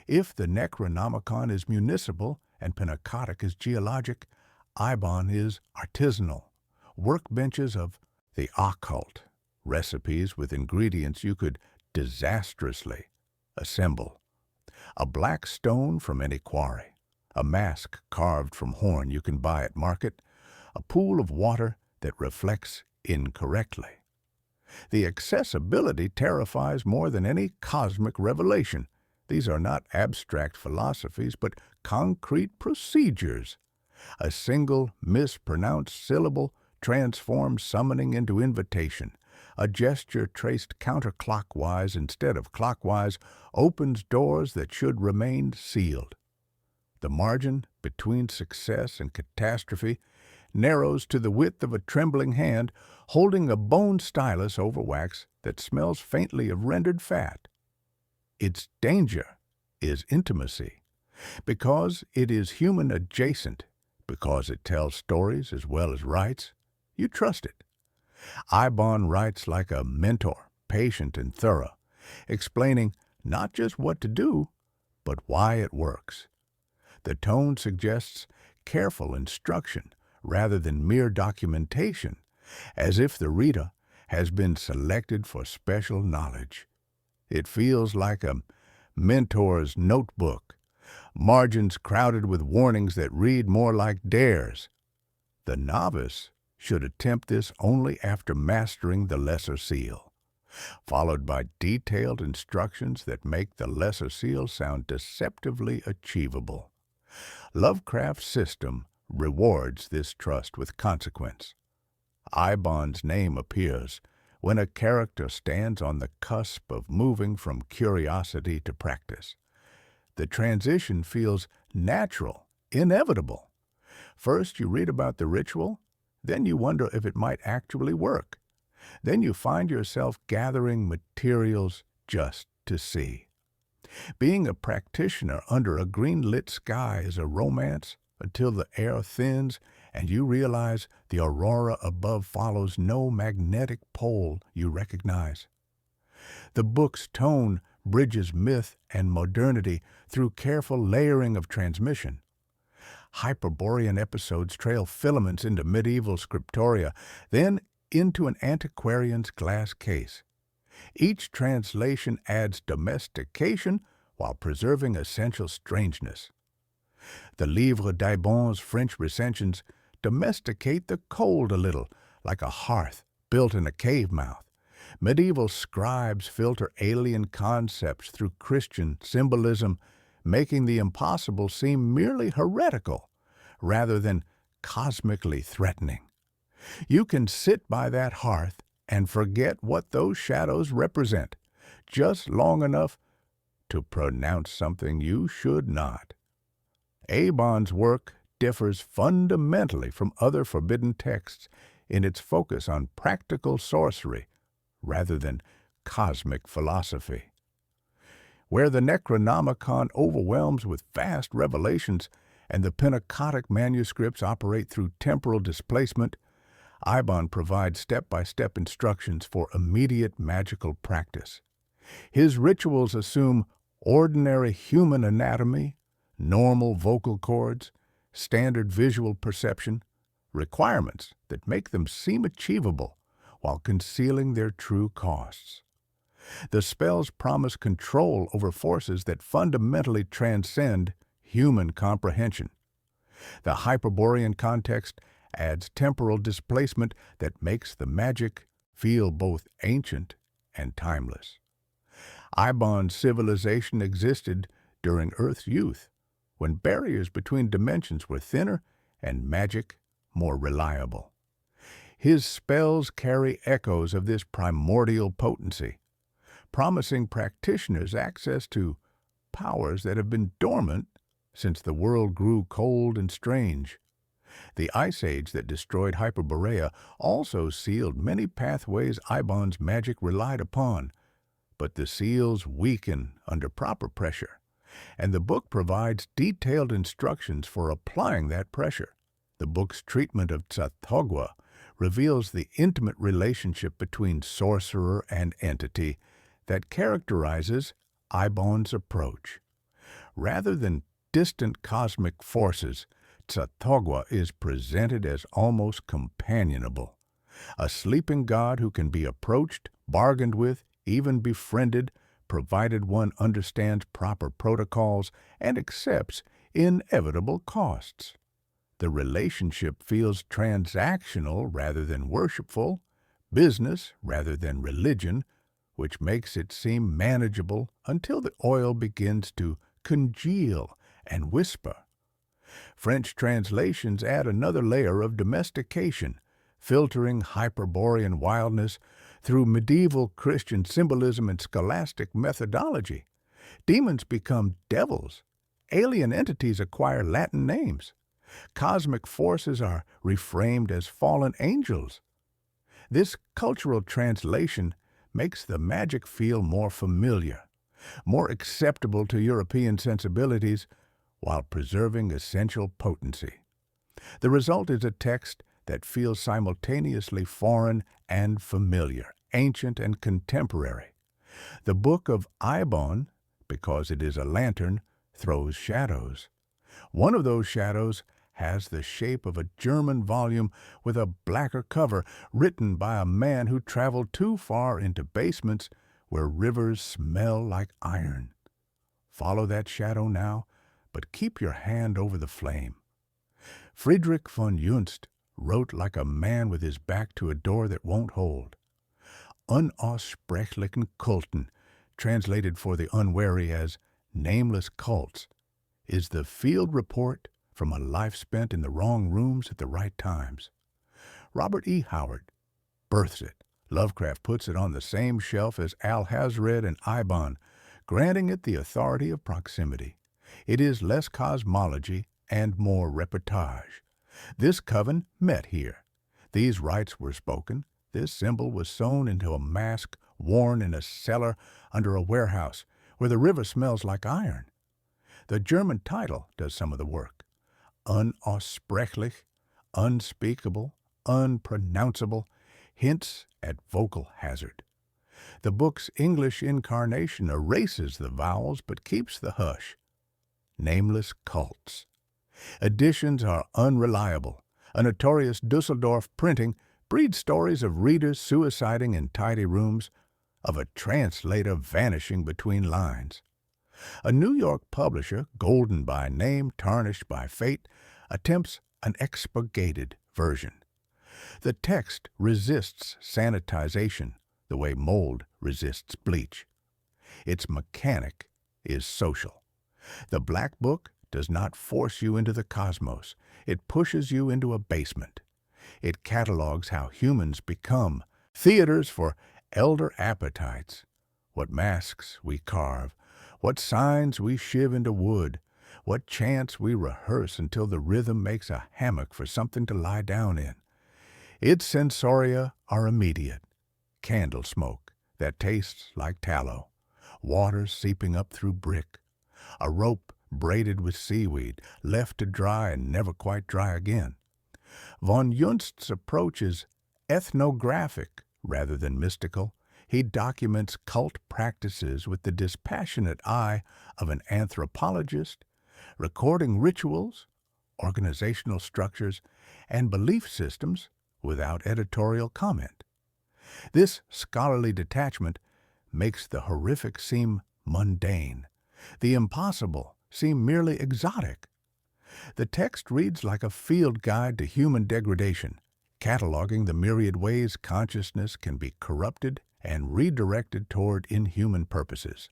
If the Necronomicon is municipal and Pnakotic is geologic, Eibon is artisanal, workbenches of the occult, recipes with ingredients you could disastrously assemble. A black stone from any quarry, a mask carved from horn you can buy at market, a pool of water that reflects incorrectly. The accessibility terrifies more than any cosmic revelation. These are not abstract philosophies, but concrete procedures. A single mispronounced syllable transforms summoning into invitation. A gesture traced counterclockwise instead of clockwise opens doors that should remain sealed. The margin between success and catastrophe narrows to the width of a trembling hand holding a bone stylus over wax that smells faintly of rendered fat. Its danger is intimacy, because it is human adjacent, because it tells stories as well as writes. You trust it. Eibon writes like a mentor, patient and thorough, explaining not just what to do, but why it works. The tone suggests careful instruction rather than mere documentation, as if the reader has been selected for special knowledge. It feels like a mentor's notebook, margins crowded with warnings that read more like dares. The novice should attempt this only after mastering the lesser seal, followed by detailed instructions that make the lesser seal sound deceptively achievable. Lovecraft's system rewards this trust with consequence. Eibon's name appears when a character stands on the cusp of moving from curiosity to practice. The transition feels natural, inevitable. First you read about the ritual, then you wonder if it might actually work. Then you find yourself gathering materials just to see. Being a practitioner under a green-lit sky is a romance until the air thins and you realize the aurora above follows no magnetic pole you recognize. The book's tone bridges myth and modernity through careful layering of transmission. Hyperborean episodes trail filaments into medieval scriptoria, then into an antiquarian's glass case. Each translation adds domestication while preserving essential strangeness. The Livre d'Eibon's French recensions domesticate the cold a little, like a hearth built in a cave mouth. Medieval scribes filter alien concepts through Christian symbolism, making the impossible seem merely heretical rather than cosmically threatening. You can sit by that hearth and forget what those shadows represent, just long enough to pronounce something you should not. Eibon's work differs fundamentally from other forbidden texts in its focus on practical sorcery rather than cosmic philosophy. Where the Necronomicon overwhelms with vast revelations and the Pnakotic manuscripts operate through temporal displacement, Eibon provides step-by-step instructions for immediate magical practice. His rituals assume ordinary human anatomy, normal vocal cords, standard visual perception, requirements that make them seem achievable while concealing their true costs. The spells promise control over forces that fundamentally transcend human comprehension. The Hyperborean context adds temporal displacement that makes the magic feel both ancient and timeless. Eibon's civilization existed during Earth's youth, when barriers between dimensions were thinner and magic more reliable. His spells carry echoes of this primordial potency, promising practitioners access to powers that have been dormant since the world grew cold and strange. The Ice Age that destroyed Hyperborea also sealed many pathways Eibon's magic relied upon, but the seals weaken under proper pressure, and the book provides detailed instructions for applying that pressure. The book's treatment of Cthulhu reveals the intimate relationship between sorcerer and entity that characterizes Eibon's approach. Rather than distant cosmic forces, Cthulhu is presented as almost companionable, a sleeping god who can be approached, bargained with, even befriended, provided one understands proper protocols and accepts inevitable costs. The relationship feels transactional rather than worshipful, business rather than religion, which makes it seem manageable until the oil begins to congeal and whisper. French translations add another layer of domestication, filtering Hyperborean wildness through medieval Christian symbolism and scholastic methodology. Demons become devils. Alien entities acquire Latin names. Cosmic forces are reframed as fallen angels. This cultural translation makes the magic feel more familiar, more acceptable to European sensibilities, while preserving essential potency. The result is a text that feels simultaneously foreign and familiar, ancient and contemporary. The Book of Eibon, because it is a lantern, throws shadows. One of those shadows has the shape of a German volume with a blacker cover, written by a man who traveled too far into basements where rivers smell like iron. Follow that shadow now, but keep your hand over the flame. Friedrich von Junst wrote like a man with his back to a door that won't hold. Unaussprechlichen Kulten, translated for the unwary as nameless cults, is the field report from a life spent in the wrong rooms at the right times. Robert E. Howard births it. Lovecraft puts it on the same shelf as Alhazred and Eibon, granting it the authority of proximity. It is less cosmology and more reportage. This coven met here. These rites were spoken. This symbol was sewn into a mask worn in a cellar under a warehouse where the river smells like iron. The German title does some of the work. Unaussprechlich, unspeakable, unpronounceable, hints at vocal hazard. The book's English incarnation erases the vowels but keeps the hush. Nameless cults. Editions are unreliable. A notorious Dusseldorf printing breeds stories of readers suiciding in tidy rooms, of a translator vanishing between lines. A New York publisher, golden by name, tarnished by fate, attempts an expurgated version. The text resists sanitization the way mold resists bleach. Its mechanic is social. The Black Book does not force you into the cosmos. It pushes you into a basement. It catalogs how humans become theaters for elder appetites, what masks we carve, what signs we shiv into wood, what chants we rehearse until the rhythm makes a hammock for something to lie down in. Its sensoria are immediate. Candle smoke that tastes like tallow, water seeping up through brick, a rope braided with seaweed, left to dry and never quite dry again. Von Junst's approach is ethnographic rather than mystical. He documents cult practices with the dispassionate eye of an anthropologist, recording rituals, organizational structures, and belief systems without editorial comment. This scholarly detachment makes the horrific seem mundane, the impossible seem merely exotic. The text reads like a field guide to human degradation, cataloging the myriad ways consciousness can be corrupted and redirected toward inhuman purposes.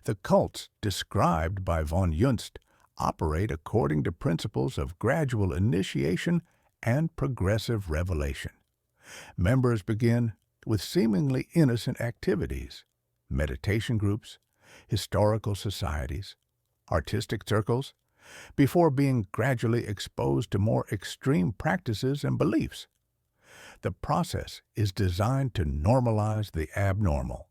The cults described by von Junst operate according to principles of gradual initiation and progressive revelation. Members begin with seemingly innocent activities, meditation groups, historical societies, artistic circles, before being gradually exposed to more extreme practices and beliefs. The process is designed to normalize the abnormal,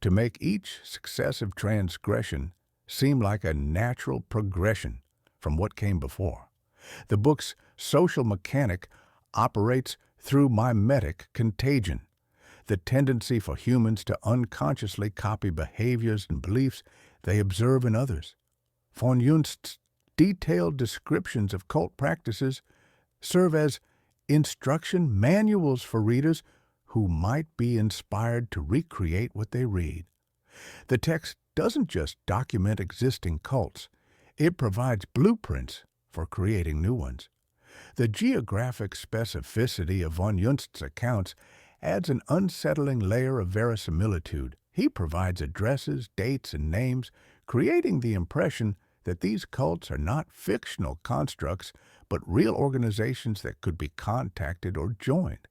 to make each successive transgression seem like a natural progression from what came before. The book's social mechanic operates through mimetic contagion, the tendency for humans to unconsciously copy behaviors and beliefs they observe in others. Von Junst's detailed descriptions of cult practices serve as instruction manuals for readers who might be inspired to recreate what they read. The text doesn't just document existing cults, it provides blueprints for creating new ones. The geographic specificity of von Junst's accounts adds an unsettling layer of verisimilitude. He provides addresses, dates, and names, creating the impression that these cults are not fictional constructs, but real organizations that could be contacted or joined.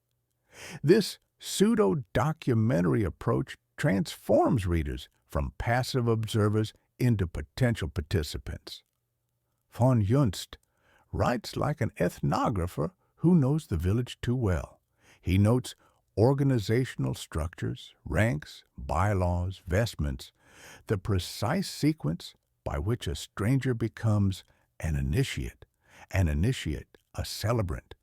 This pseudo-documentary approach transforms readers from passive observers into potential participants. Von Junst writes like an ethnographer who knows the village too well. He notes organizational structures, ranks, bylaws, vestments, the precise sequence by which a stranger becomes an initiate, a celebrant,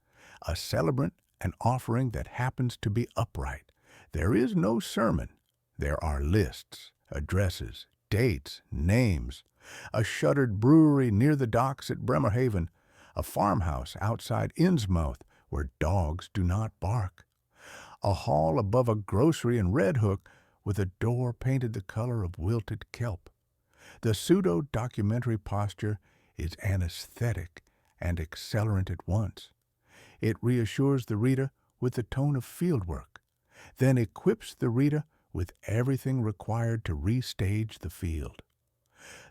an offering that happens to be upright. There is no sermon. There are lists, addresses, dates, names, a shuttered brewery near the docks at Bremerhaven, a farmhouse outside Innsmouth where dogs do not bark, a hall above a grocery in Red Hook with a door painted the color of wilted kelp. The pseudo-documentary posture is anesthetic and accelerant at once. It reassures the reader with the tone of fieldwork, then equips the reader with everything required to restage the field.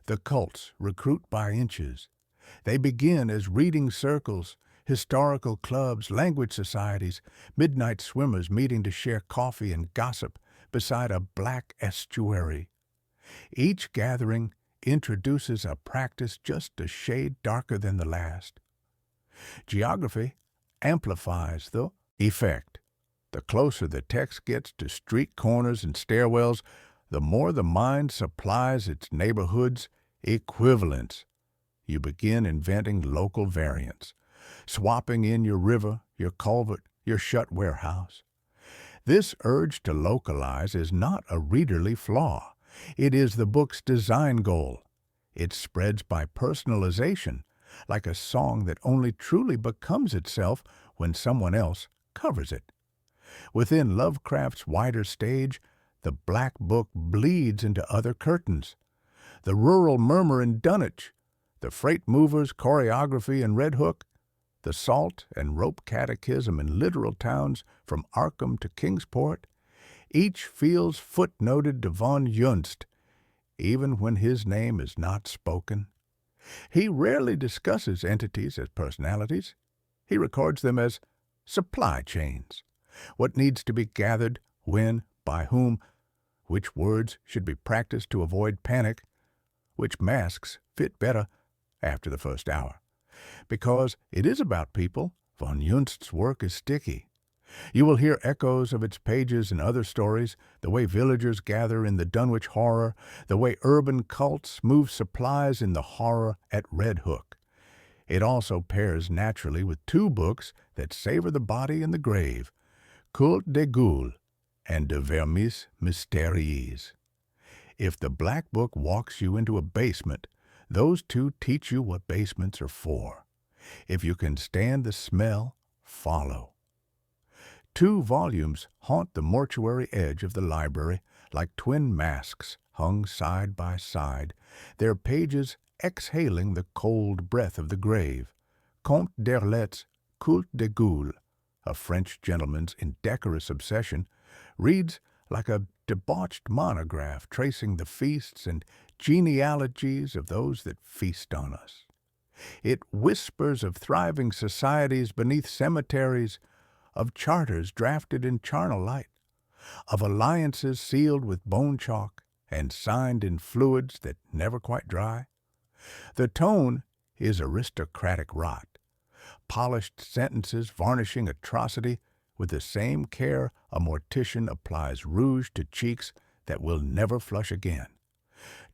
The cults recruit by inches. They begin as reading circles, historical clubs, language societies, midnight swimmers meeting to share coffee and gossip beside a black estuary. Each gathering introduces a practice just a shade darker than the last. Geography amplifies the effect. The closer the text gets to street corners and stairwells, the more the mind supplies its neighborhood's equivalents. You begin inventing local variants, swapping in your river, your culvert, your shut warehouse. This urge to localize is not a readerly flaw. It is the book's design goal. It spreads by personalization, like a song that only truly becomes itself when someone else covers it. Within Lovecraft's wider stage, the Black Book bleeds into other curtains. The rural murmur in Dunwich, the freight movers' choreography in Red Hook, the salt and rope catechism in literal towns from Arkham to Kingsport, each feels footnoted to von Junst, even when his name is not spoken. He rarely discusses entities as personalities. He records them as supply chains. What needs to be gathered, when, by whom, which words should be practiced to avoid panic, which masks fit better after the first hour. Because it is about people, von Junst's work is sticky. You will hear echoes of its pages in other stories, the way villagers gather in the Dunwich Horror, the way urban cults move supplies in the horror at Red Hook. It also pairs naturally with two books that savor the body and the grave, Culte des Ghouls and De Vermis Mysteriis. If the Black Book walks you into a basement, those two teach you what basements are for. If you can stand the smell, follow. 2 volumes haunt the mortuary edge of the library like twin masks hung side by side, their pages exhaling the cold breath of the grave. Comte d'Erlet's Culte des Ghouls, a French gentleman's indecorous obsession, reads like a debauched monograph tracing the feasts and genealogies of those that feast on us. It whispers of thriving societies beneath cemeteries, of charters drafted in charnel light, of alliances sealed with bone chalk and signed in fluids that never quite dry. The tone is aristocratic rot, polished sentences varnishing atrocity with the same care a mortician applies rouge to cheeks that will never flush again.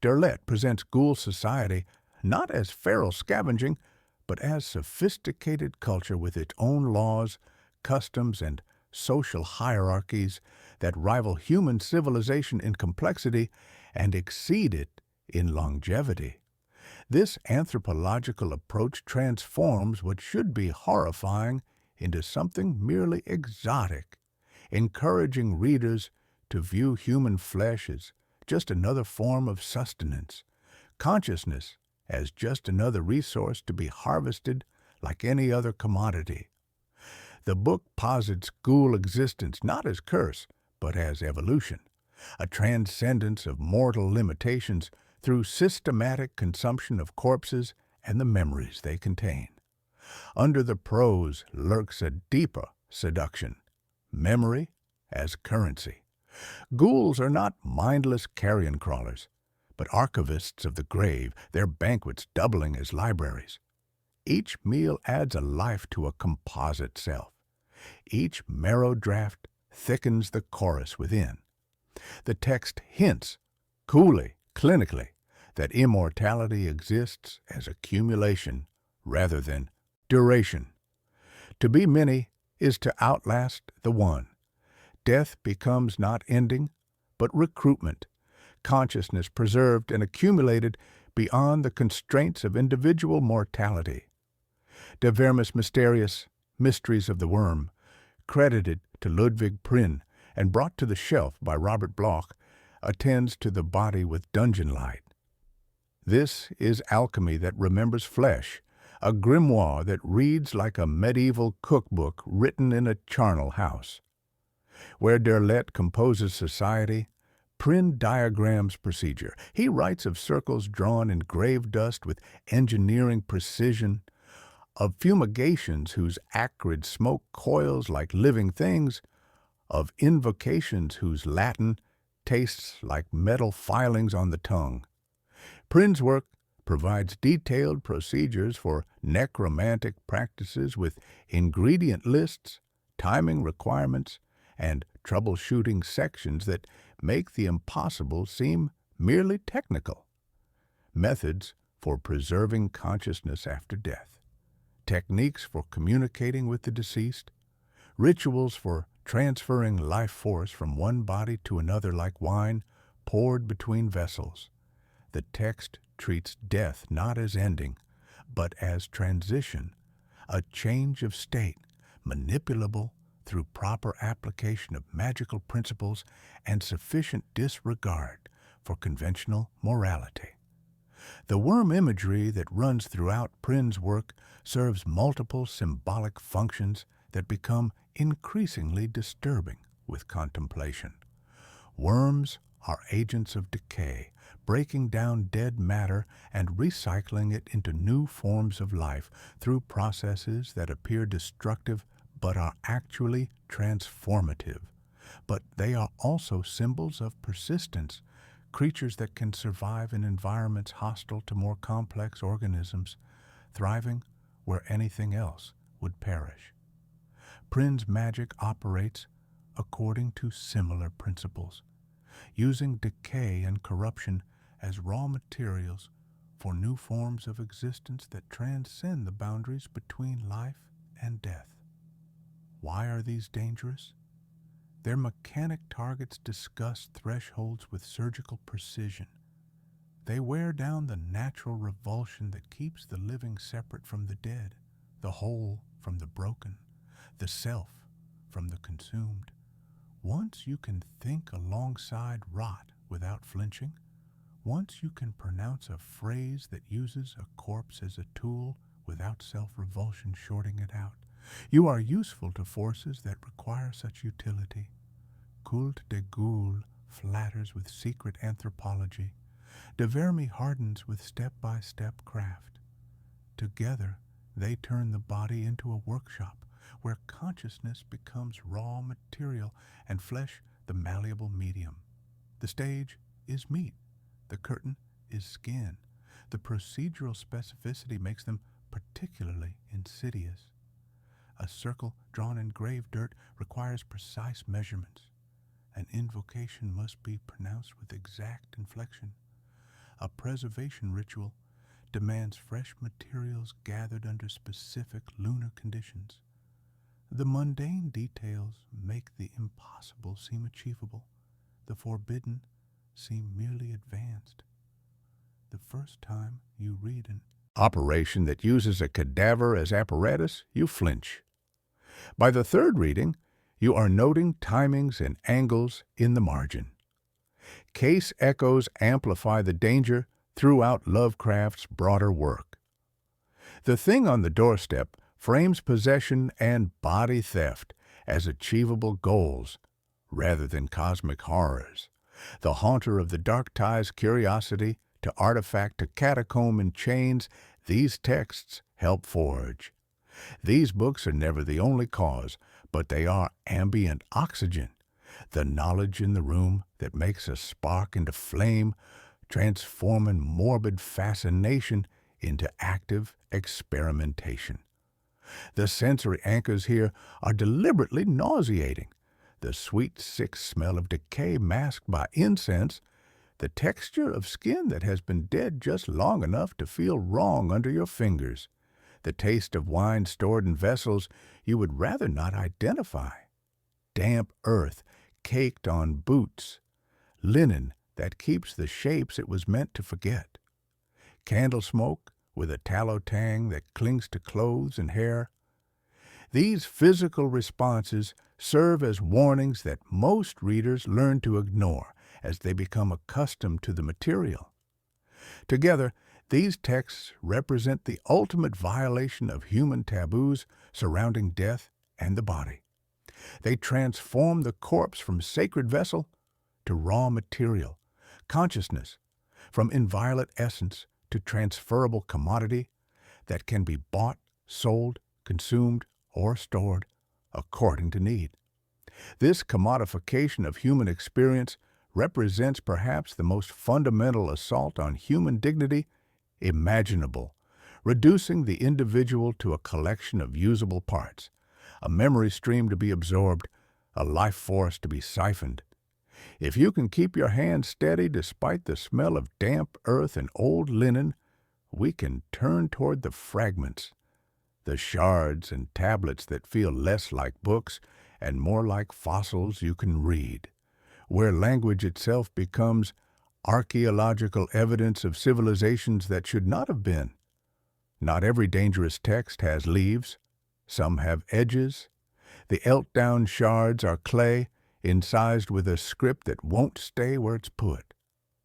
D'Erlet presents ghoul society not as feral scavenging, but as sophisticated culture with its own laws, customs, and social hierarchies that rival human civilization in complexity and exceed it in longevity. This anthropological approach transforms what should be horrifying into something merely exotic, encouraging readers to view human flesh as just another form of sustenance, consciousness as just another resource to be harvested like any other commodity. The book posits ghoul existence not as curse, but as evolution, a transcendence of mortal limitations through systematic consumption of corpses and the memories they contain. Under the prose lurks a deeper seduction, memory as currency. Ghouls are not mindless carrion crawlers, but archivists of the grave, their banquets doubling as libraries. Each meal adds a life to a composite self. Each marrow draft thickens the chorus within. The text hints, coolly, clinically, that immortality exists as accumulation rather than duration. To be many is to outlast the one. Death becomes not ending, but recruitment, consciousness preserved and accumulated beyond the constraints of individual mortality. De Vermis Mysterious, Mysteries of the Worm, credited to Ludwig Prynne and brought to the shelf by Robert Bloch, attends to the body with dungeon light. This is alchemy that remembers flesh, a grimoire that reads like a medieval cookbook written in a charnel house. Where Derlet composes society, Prynne diagrams procedure. He writes of circles drawn in grave dust with engineering precision, of fumigations whose acrid smoke coils like living things, of invocations whose Latin tastes like metal filings on the tongue. Prynne's work provides detailed procedures for necromantic practices with ingredient lists, timing requirements, and troubleshooting sections that make the impossible seem merely technical. Methods for preserving consciousness after death, techniques for communicating with the deceased, rituals for transferring life force from one body to another like wine poured between vessels. The text treats death not as ending, but as transition, a change of state, manipulable through proper application of magical principles and sufficient disregard for conventional morality. The worm imagery that runs throughout Prynne's work serves multiple symbolic functions that become increasingly disturbing with contemplation. Worms are agents of decay, breaking down dead matter and recycling it into new forms of life through processes that appear destructive but are actually transformative. But they are also symbols of persistence, creatures that can survive in environments hostile to more complex organisms, thriving where anything else would perish. Prynne's magic operates according to similar principles, using decay and corruption as raw materials for new forms of existence that transcend the boundaries between life and death. Why are these dangerous? Their mechanic targets discuss thresholds with surgical precision. They wear down the natural revulsion that keeps the living separate from the dead, the whole from the broken, the self from the consumed. Once you can think alongside rot without flinching, once you can pronounce a phrase that uses a corpse as a tool without self-revulsion shorting it out, you are useful to forces that require such utility. Culte de Ghoul flatters with secret anthropology. De Vermi hardens with step-by-step craft. Together, they turn the body into a workshop where consciousness becomes raw material and flesh the malleable medium. The stage is meat. The curtain is skin. The procedural specificity makes them particularly insidious. A circle drawn in grave dirt requires precise measurements. An invocation must be pronounced with exact inflection. A preservation ritual demands fresh materials gathered under specific lunar conditions. The mundane details make the impossible seem achievable, the forbidden seem merely advanced. The first time you read an operation that uses a cadaver as apparatus, you flinch. By the third reading, you are noting timings and angles in the margin. Case echoes amplify the danger throughout Lovecraft's broader work. The thing on the doorstep frames possession and body theft as achievable goals rather than cosmic horrors. The haunter of the dark ties curiosity to artifact to catacomb in chains these texts help forge. These books are never the only cause, but they are ambient oxygen, the knowledge in the room that makes a spark into flame, transforming morbid fascination into active experimentation. The sensory anchors here are deliberately nauseating. The sweet, sick smell of decay masked by incense, the texture of skin that has been dead just long enough to feel wrong under your fingers, the taste of wine stored in vessels you would rather not identify, damp earth caked on boots, linen that keeps the shapes it was meant to forget, candle smoke with a tallow tang that clings to clothes and hair. These physical responses serve as warnings that most readers learn to ignore as they become accustomed to the material. Together, these texts represent the ultimate violation of human taboos surrounding death and the body. They transform the corpse from sacred vessel to raw material, consciousness from inviolate essence to transferable commodity that can be bought, sold, consumed, or stored according to need. This commodification of human experience represents perhaps the most fundamental assault on human dignity imaginable, reducing the individual to a collection of usable parts, a memory stream to be absorbed, a life force to be siphoned. If you can keep your hand steady despite the smell of damp earth and old linen, we can turn toward the fragments, the shards and tablets that feel less like books and more like fossils you can read, where language itself becomes archaeological evidence of civilizations that should not have been. Not every dangerous text has leaves. Some have edges. The Eltdown shards are clay, incised with a script that won't stay where it's put.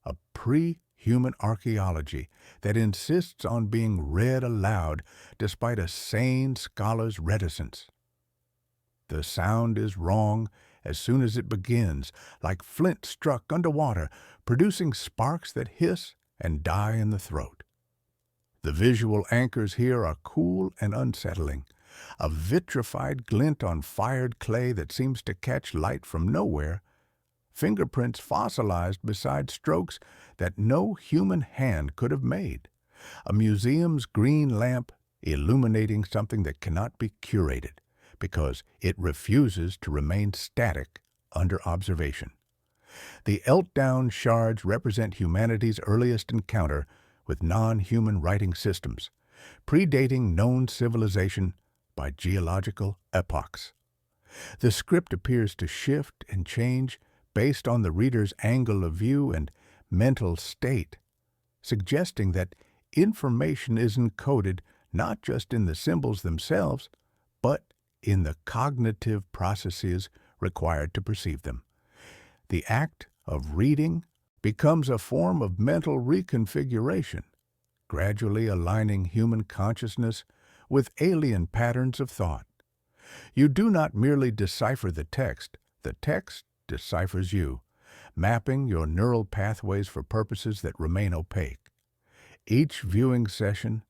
A pre-human archaeology that insists on being read aloud despite a sane scholar's reticence. The sound is wrong as soon as it begins, like flint struck underwater, producing sparks that hiss and die in the throat. The visual anchors here are cool and unsettling, a vitrified glint on fired clay that seems to catch light from nowhere, fingerprints fossilized beside strokes that no human hand could have made, a museum's green lamp illuminating something that cannot be curated because it refuses to remain static under observation. The Eltdown shards represent humanity's earliest encounter with non-human writing systems, predating known civilization by geological epochs. The script appears to shift and change based on the reader's angle of view and mental state, suggesting that information is encoded not just in the symbols themselves, but in the cognitive processes required to perceive them. The act of reading becomes a form of mental reconfiguration, gradually aligning human consciousness with alien patterns of thought. You do not merely decipher the text deciphers you, mapping your neural pathways for purposes that remain opaque. Each viewing session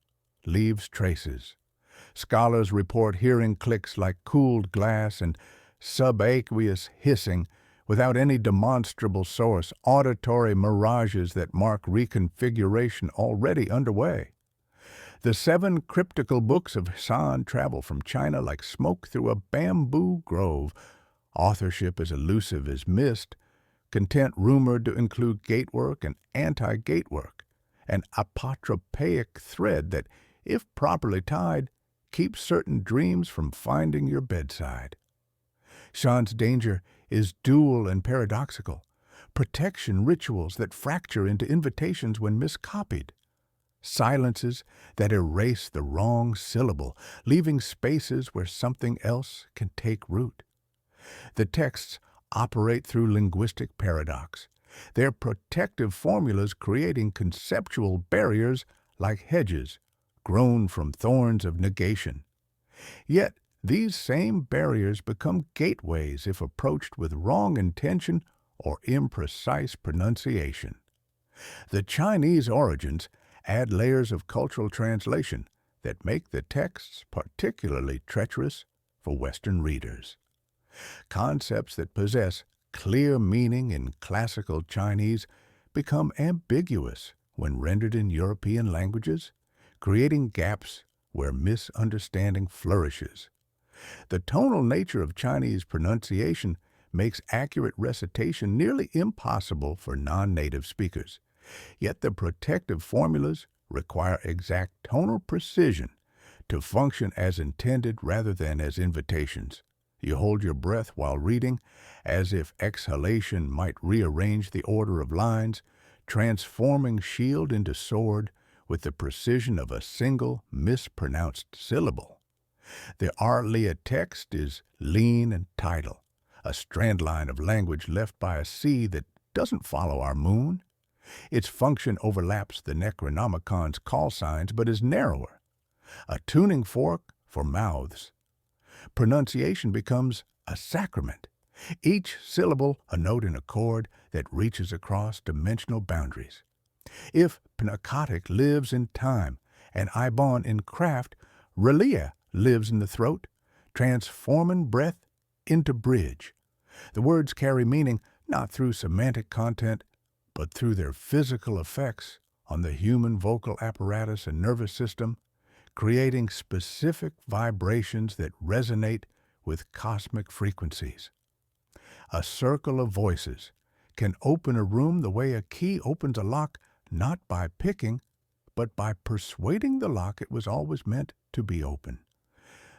leaves traces. Scholars report hearing clicks like cooled glass and subaqueous hissing without any demonstrable source, auditory mirages that mark reconfiguration already underway. The 7 cryptical books of Hassan travel from China like smoke through a bamboo grove. Authorship as elusive as mist, content rumored to include gatework and anti-gatework, an apotropaic thread that, if properly tied, keeps certain dreams from finding your bedside. Sean's danger is dual and paradoxical, protection rituals that fracture into invitations when miscopied, silences that erase the wrong syllable, leaving spaces where something else can take root. The texts operate through linguistic paradox, their protective formulas creating conceptual barriers like hedges grown from thorns of negation. Yet, these same barriers become gateways if approached with wrong intention or imprecise pronunciation. The Chinese origins add layers of cultural translation that make the texts particularly treacherous for Western readers. Concepts that possess clear meaning in classical Chinese become ambiguous when rendered in European languages, creating gaps where misunderstanding flourishes. The tonal nature of Chinese pronunciation makes accurate recitation nearly impossible for non-native speakers. Yet the protective formulas require exact tonal precision to function as intended rather than as invitations. You hold your breath while reading, as if exhalation might rearrange the order of lines, transforming shield into sword with the precision of a single mispronounced syllable. The Arlia text is lean and tidal, a strand line of language left by a sea that doesn't follow our moon. Its function overlaps the Necronomicon's call signs but is narrower, a tuning fork for mouths. Pronunciation becomes a sacrament, each syllable a note in a chord that reaches across dimensional boundaries. If Pnakotic lives in time and Eibon in craft, Relia lives in the throat, transforming breath into bridge. The words carry meaning not through semantic content, but through their physical effects on the human vocal apparatus and nervous system, creating specific vibrations that resonate with cosmic frequencies. A circle of voices can open a room the way a key opens a lock, not by picking, but by persuading the lock it was always meant to be open.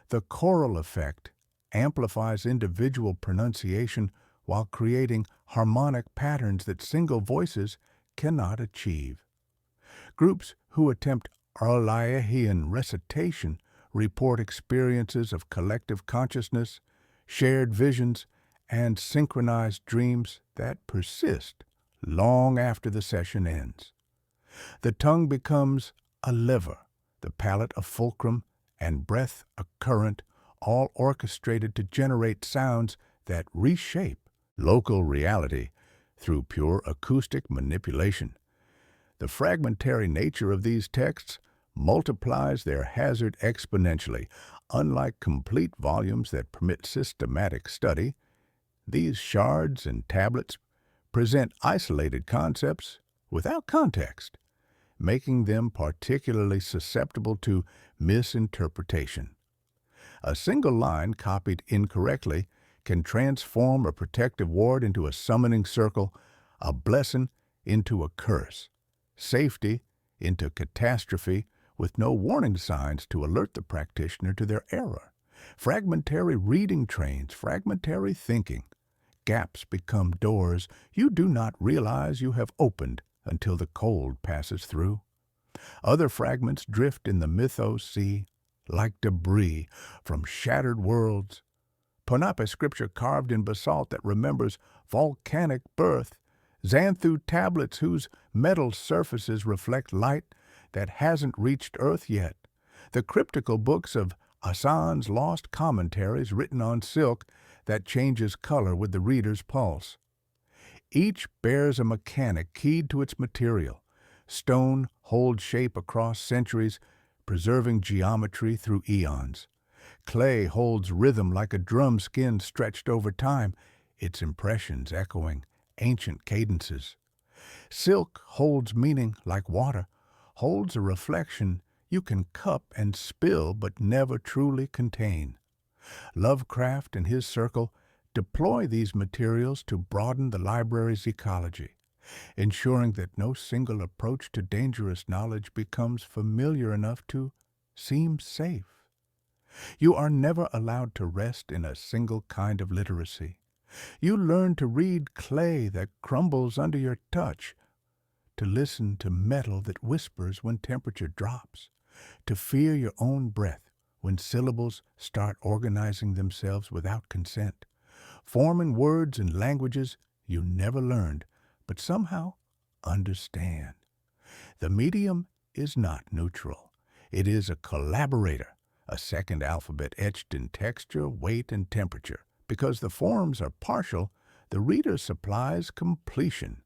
The choral effect amplifies individual pronunciation while creating harmonic patterns that single voices cannot achieve. Groups who attempt Arlaian recitation report experiences of collective consciousness, shared visions, and synchronized dreams that persist long after the session ends. The tongue becomes a lever, the palate a fulcrum, and breath a current, all orchestrated to generate sounds that reshape local reality through pure acoustic manipulation. The fragmentary nature of these texts multiplies their hazard exponentially. Unlike complete volumes that permit systematic study, these shards and tablets present isolated concepts without context, making them particularly susceptible to misinterpretation. A single line copied incorrectly can transform a protective ward into a summoning circle, a blessing into a curse, safety into catastrophe, with no warning signs to alert the practitioner to their error. Fragmentary reading trains fragmentary thinking. Gaps become doors you do not realize you have opened until the cold passes through. Other fragments drift in the Mythos sea like debris from shattered worlds. Ponape scripture carved in basalt that remembers volcanic birth. Xanthu tablets whose metal surfaces reflect light that hasn't reached Earth yet. The cryptical books of Hassan's lost commentaries written on silk that changes color with the reader's pulse. Each bears a mechanic keyed to its material. Stone holds shape across centuries, preserving geometry through eons. Clay holds rhythm like a drum skin stretched over time, its impressions echoing ancient cadences. Silk holds meaning like water, holds a reflection you can cup and spill but never truly contain. Lovecraft and his circle deploy these materials to broaden the library's ecology, ensuring that no single approach to dangerous knowledge becomes familiar enough to seem safe. You are never allowed to rest in a single kind of literacy. You learn to read clay that crumbles under your touch, to listen to metal that whispers when temperature drops, to fear your own breath when syllables start organizing themselves without consent, forming words and languages you never learned but somehow understand. The medium is not neutral. It is a collaborator, a second alphabet etched in texture, weight, and temperature. Because the forms are partial, the reader supplies completion.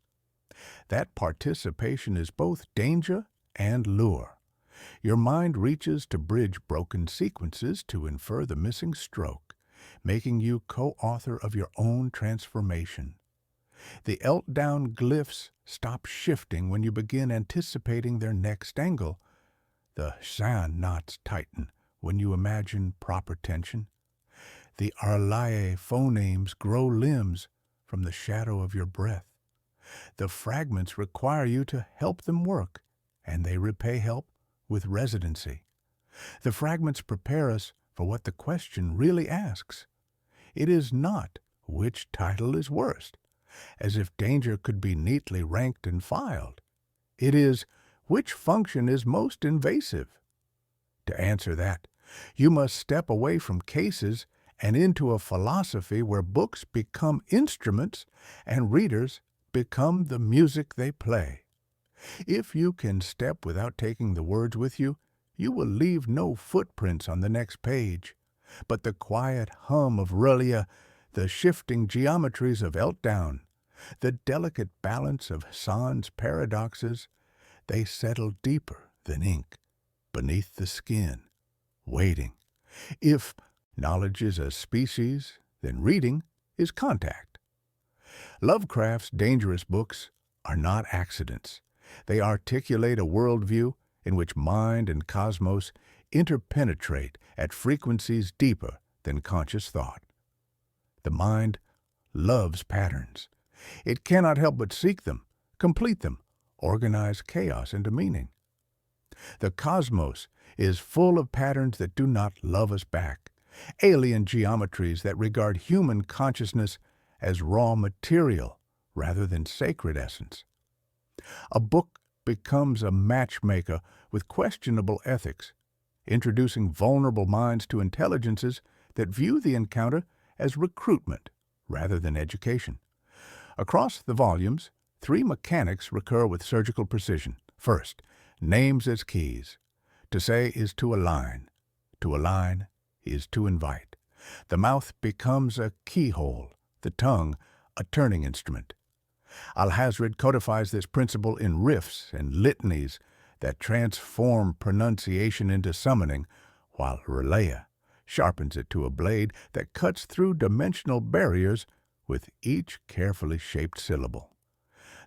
That participation is both danger and lure. Your mind reaches to bridge broken sequences to infer the missing stroke, making you co-author of your own transformation. The Eltdown glyphs stop shifting when you begin anticipating their next angle. The Shan knots tighten when you imagine proper tension. The Arlae phonemes grow limbs from the shadow of your breath. The fragments require you to help them work, and they repay help with residency. The fragments prepare us for what the question really asks. It is not which title is worst, as if danger could be neatly ranked and filed. It is which function is most invasive. To answer that, you must step away from cases and into a philosophy where books become instruments and readers become the music they play. If you can step without taking the words with you, you will leave no footprints on the next page. But the quiet hum of Relia, the shifting geometries of Eltdown, the delicate balance of San's paradoxes, they settle deeper than ink, beneath the skin, waiting. If knowledge is a species, then reading is contact. Lovecraft's dangerous books are not accidents. They articulate a worldview in which mind and cosmos interpenetrate at frequencies deeper than conscious thought. The mind loves patterns. It cannot help but seek them, complete them, organize chaos into meaning. The cosmos is full of patterns that do not love us back, alien geometries that regard human consciousness as raw material rather than sacred essence. A book becomes a matchmaker with questionable ethics, introducing vulnerable minds to intelligences that view the encounter as recruitment rather than education. Across the volumes, 3 mechanics recur with surgical precision. First, names as keys. To say is to align. To align is to invite. The mouth becomes a keyhole, the tongue a turning instrument. Alhazred codifies this principle in riffs and litanies that transform pronunciation into summoning, while Relea sharpens it to a blade that cuts through dimensional barriers with each carefully shaped syllable.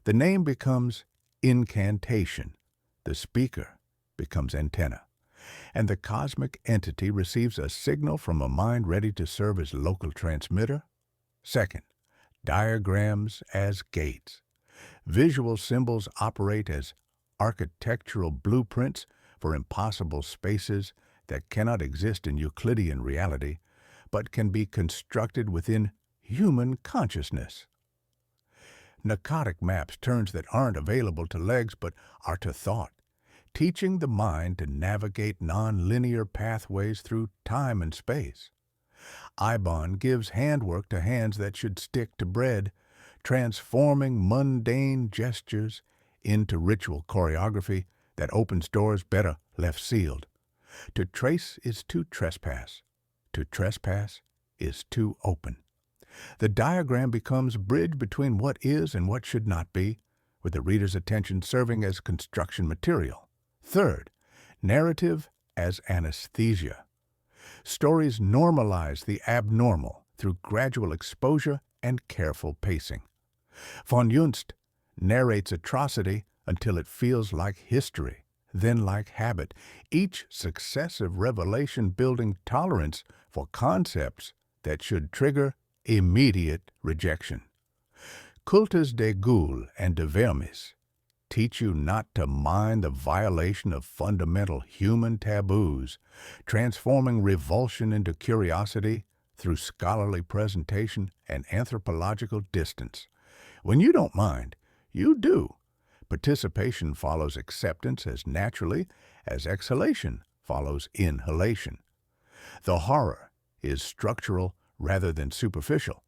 The name becomes incantation, the speaker becomes antenna, and the cosmic entity receives a signal from a mind ready to serve as local transmitter. Second, diagrams as gates. Visual symbols operate as architectural blueprints for impossible spaces that cannot exist in Euclidean reality, but can be constructed within human consciousness. Pnakotic maps turns that aren't available to legs but are to thought, teaching the mind to navigate non-linear pathways through time and space. Eibon gives handwork to hands that should stick to bread, transforming mundane gestures into ritual choreography that opens doors better left sealed. To trace is to trespass. To trespass is to open. The diagram becomes a bridge between what is and what should not be, with the reader's attention serving as construction material. Third, narrative as anesthesia. Stories normalize the abnormal through gradual exposure and careful pacing. Von Junst narrates atrocity until it feels like history, then like habit, each successive revelation building tolerance for concepts that should trigger immediate rejection. Cultes de Ghoul and de Vermis teach you not to mind the violation of fundamental human taboos, transforming revulsion into curiosity through scholarly presentation and anthropological distance. When you don't mind, you do. Participation follows acceptance as naturally as exhalation follows inhalation. The horror is structural rather than superficial.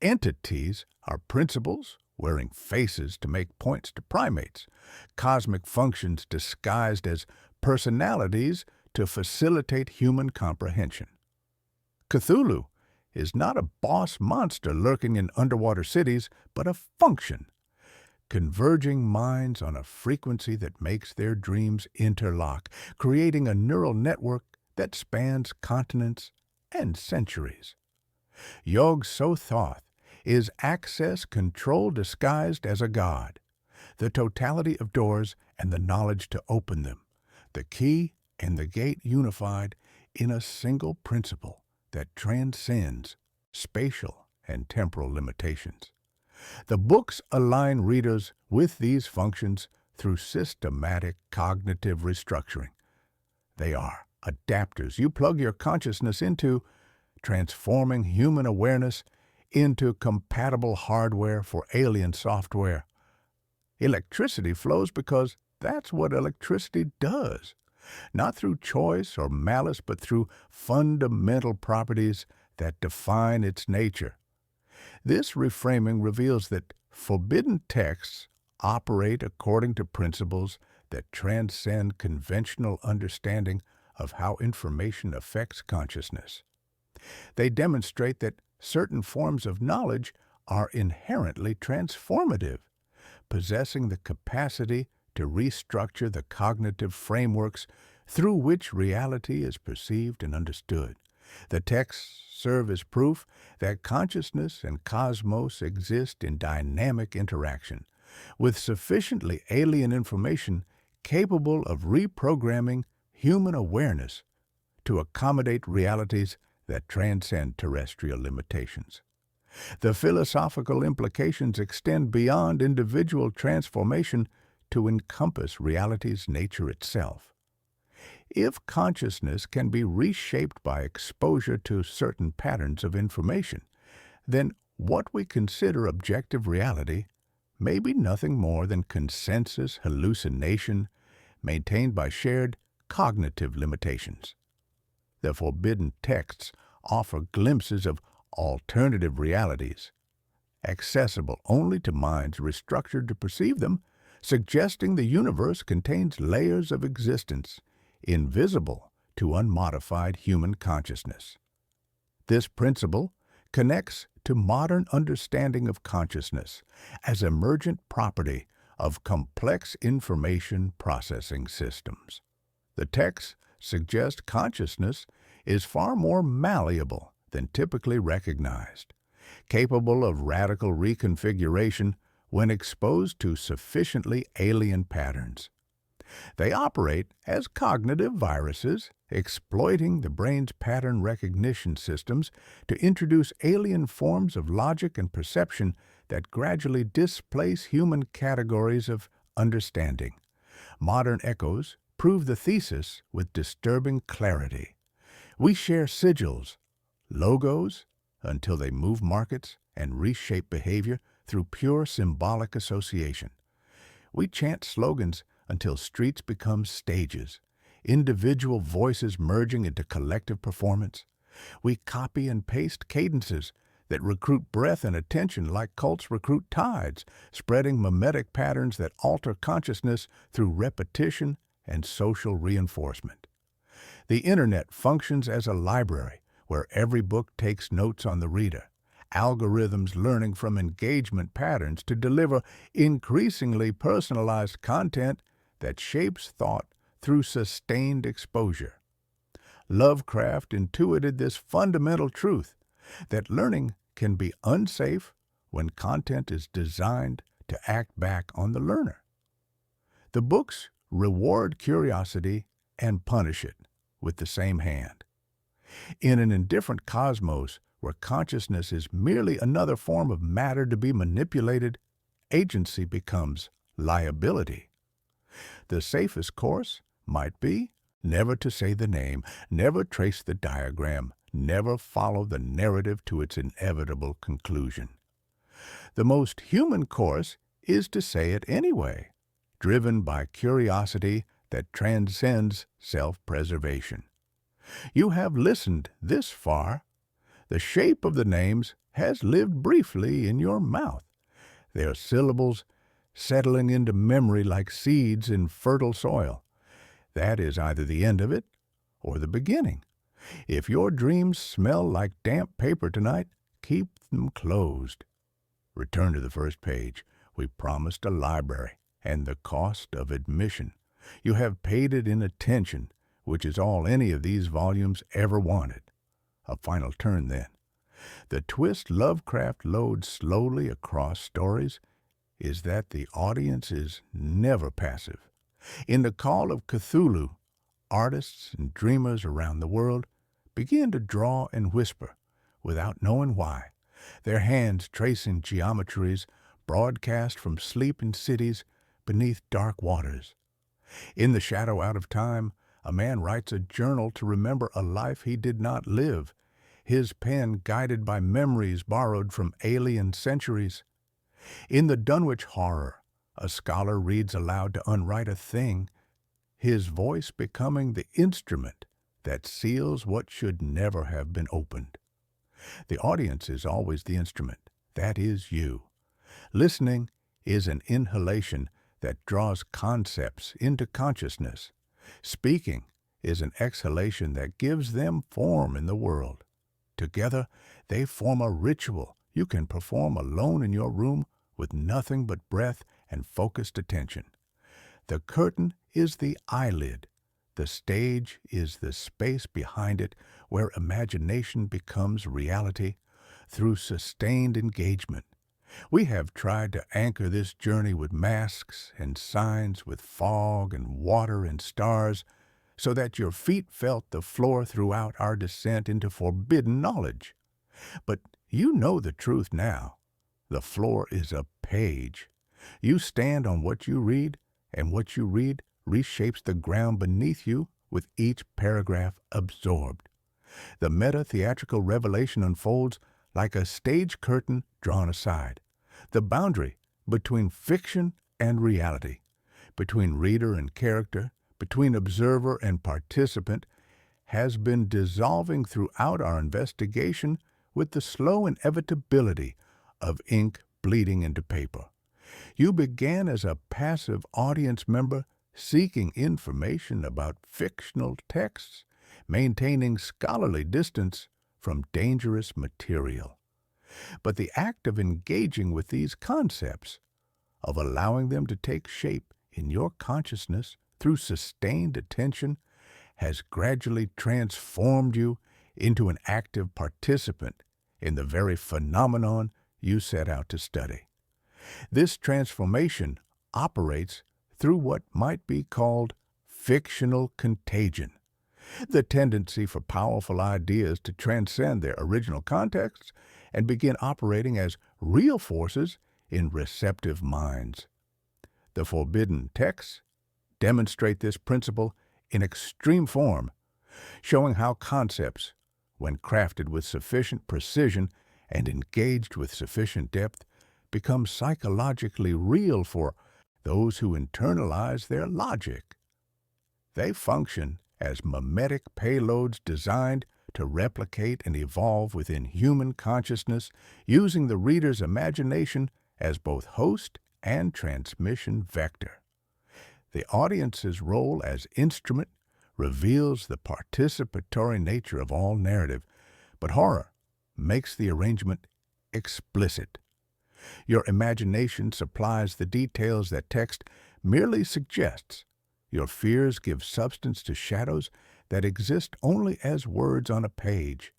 Entities are principles wearing faces to make points to primates, cosmic functions disguised as personalities to facilitate human comprehension. Cthulhu is not a boss monster lurking in underwater cities, but a function, converging minds on a frequency that makes their dreams interlock, creating a neural network that spans continents and centuries. Yog-Sothoth is access control disguised as a god, the totality of doors and the knowledge to open them, the key and the gate unified in a single principle that transcends spatial and temporal limitations. The books align readers with these functions through systematic cognitive restructuring. They are adapters you plug your consciousness into, transforming human awareness into compatible hardware for alien software. Electricity flows because that's what electricity does, not through choice or malice, but through fundamental properties that define its nature. This reframing reveals that forbidden texts operate according to principles that transcend conventional understanding of how information affects consciousness. They demonstrate that certain forms of knowledge are inherently transformative, possessing the capacity to restructure the cognitive frameworks through which reality is perceived and understood. The texts serve as proof that consciousness and cosmos exist in dynamic interaction, with sufficiently alien information capable of reprogramming human awareness to accommodate realities that transcend terrestrial limitations. The philosophical implications extend beyond individual transformation to encompass reality's nature itself. If consciousness can be reshaped by exposure to certain patterns of information, then what we consider objective reality may be nothing more than consensus hallucination maintained by shared cognitive limitations. The forbidden texts offer glimpses of alternative realities, accessible only to minds restructured to perceive them, suggesting the universe contains layers of existence invisible to unmodified human consciousness. This principle connects to modern understanding of consciousness as emergent property of complex information processing systems. The texts suggest consciousness is far more malleable than typically recognized, capable of radical reconfiguration when exposed to sufficiently alien patterns. They operate as cognitive viruses, exploiting the brain's pattern recognition systems to introduce alien forms of logic and perception that gradually displace human categories of understanding. Modern echoes prove the thesis with disturbing clarity. We share sigils, logos, until they move markets and reshape behavior through pure symbolic association. We chant slogans until streets become stages, individual voices merging into collective performance. We copy and paste cadences that recruit breath and attention like cults recruit tides, spreading mimetic patterns that alter consciousness through repetition and social reinforcement. The Internet functions as a library where every book takes notes on the reader, algorithms learning from engagement patterns to deliver increasingly personalized content that shapes thought through sustained exposure. Lovecraft intuited this fundamental truth, that learning can be unsafe when content is designed to act back on the learner. The books reward curiosity and punish it with the same hand. In an indifferent cosmos where consciousness is merely another form of matter to be manipulated, agency becomes liability. The safest course might be never to say the name, never trace the diagram, never follow the narrative to its inevitable conclusion. The most human course is to say it anyway, driven by curiosity that transcends self-preservation. You have listened this far. The shape of the names has lived briefly in your mouth, their syllables settling into memory like seeds in fertile soil. That is either the end of it or the beginning. If your dreams smell like damp paper tonight, keep them closed. Return to the first page. We promised a library and the cost of admission. You have paid it in attention, which is all any of these volumes ever wanted. A final turn, then. The twist Lovecraft loads slowly across stories is that the audience is never passive. In the Call of Cthulhu, artists and dreamers around the world begin to draw and whisper without knowing why, their hands tracing geometries broadcast from sleeping cities beneath dark waters. In The Shadow Out of Time, a man writes a journal to remember a life he did not live, his pen guided by memories borrowed from alien centuries. In The Dunwich Horror, a scholar reads aloud to unwrite a thing, his voice becoming the instrument that seals what should never have been opened. The audience is always the instrument. That is you. Listening is an inhalation that draws concepts into consciousness. Speaking is an exhalation that gives them form in the world. Together, they form a ritual you can perform alone in your room with nothing but breath and focused attention. The curtain is the eyelid. The stage is the space behind it where imagination becomes reality through sustained engagement. We have tried to anchor this journey with masks and signs, with fog and water and stars, so that your feet felt the floor throughout our descent into forbidden knowledge. But you know the truth now. The floor is a page. You stand on what you read, and what you read reshapes the ground beneath you with each paragraph absorbed. The meta-theatrical revelation unfolds like a stage curtain drawn aside. The boundary between fiction and reality, between reader and character, between observer and participant, has been dissolving throughout our investigation with the slow inevitability of ink bleeding into paper. You began as a passive audience member seeking information about fictional texts, maintaining scholarly distance from dangerous material. But the act of engaging with these concepts, of allowing them to take shape in your consciousness through sustained attention, has gradually transformed you into an active participant in the very phenomenon you set out to study. This transformation operates through what might be called fictional contagion, the tendency for powerful ideas to transcend their original contexts and begin operating as real forces in receptive minds. The forbidden texts demonstrate this principle in extreme form, showing how concepts, when crafted with sufficient precision and engaged with sufficient depth, become psychologically real for those who internalize their logic. They function as mimetic payloads designed to replicate and evolve within human consciousness, using the reader's imagination as both host and transmission vector. The audience's role as instrument reveals the participatory nature of all narrative, but horror makes the arrangement explicit. Your imagination supplies the details that text merely suggests. Your fears give substance to shadows that exist only as words on a page.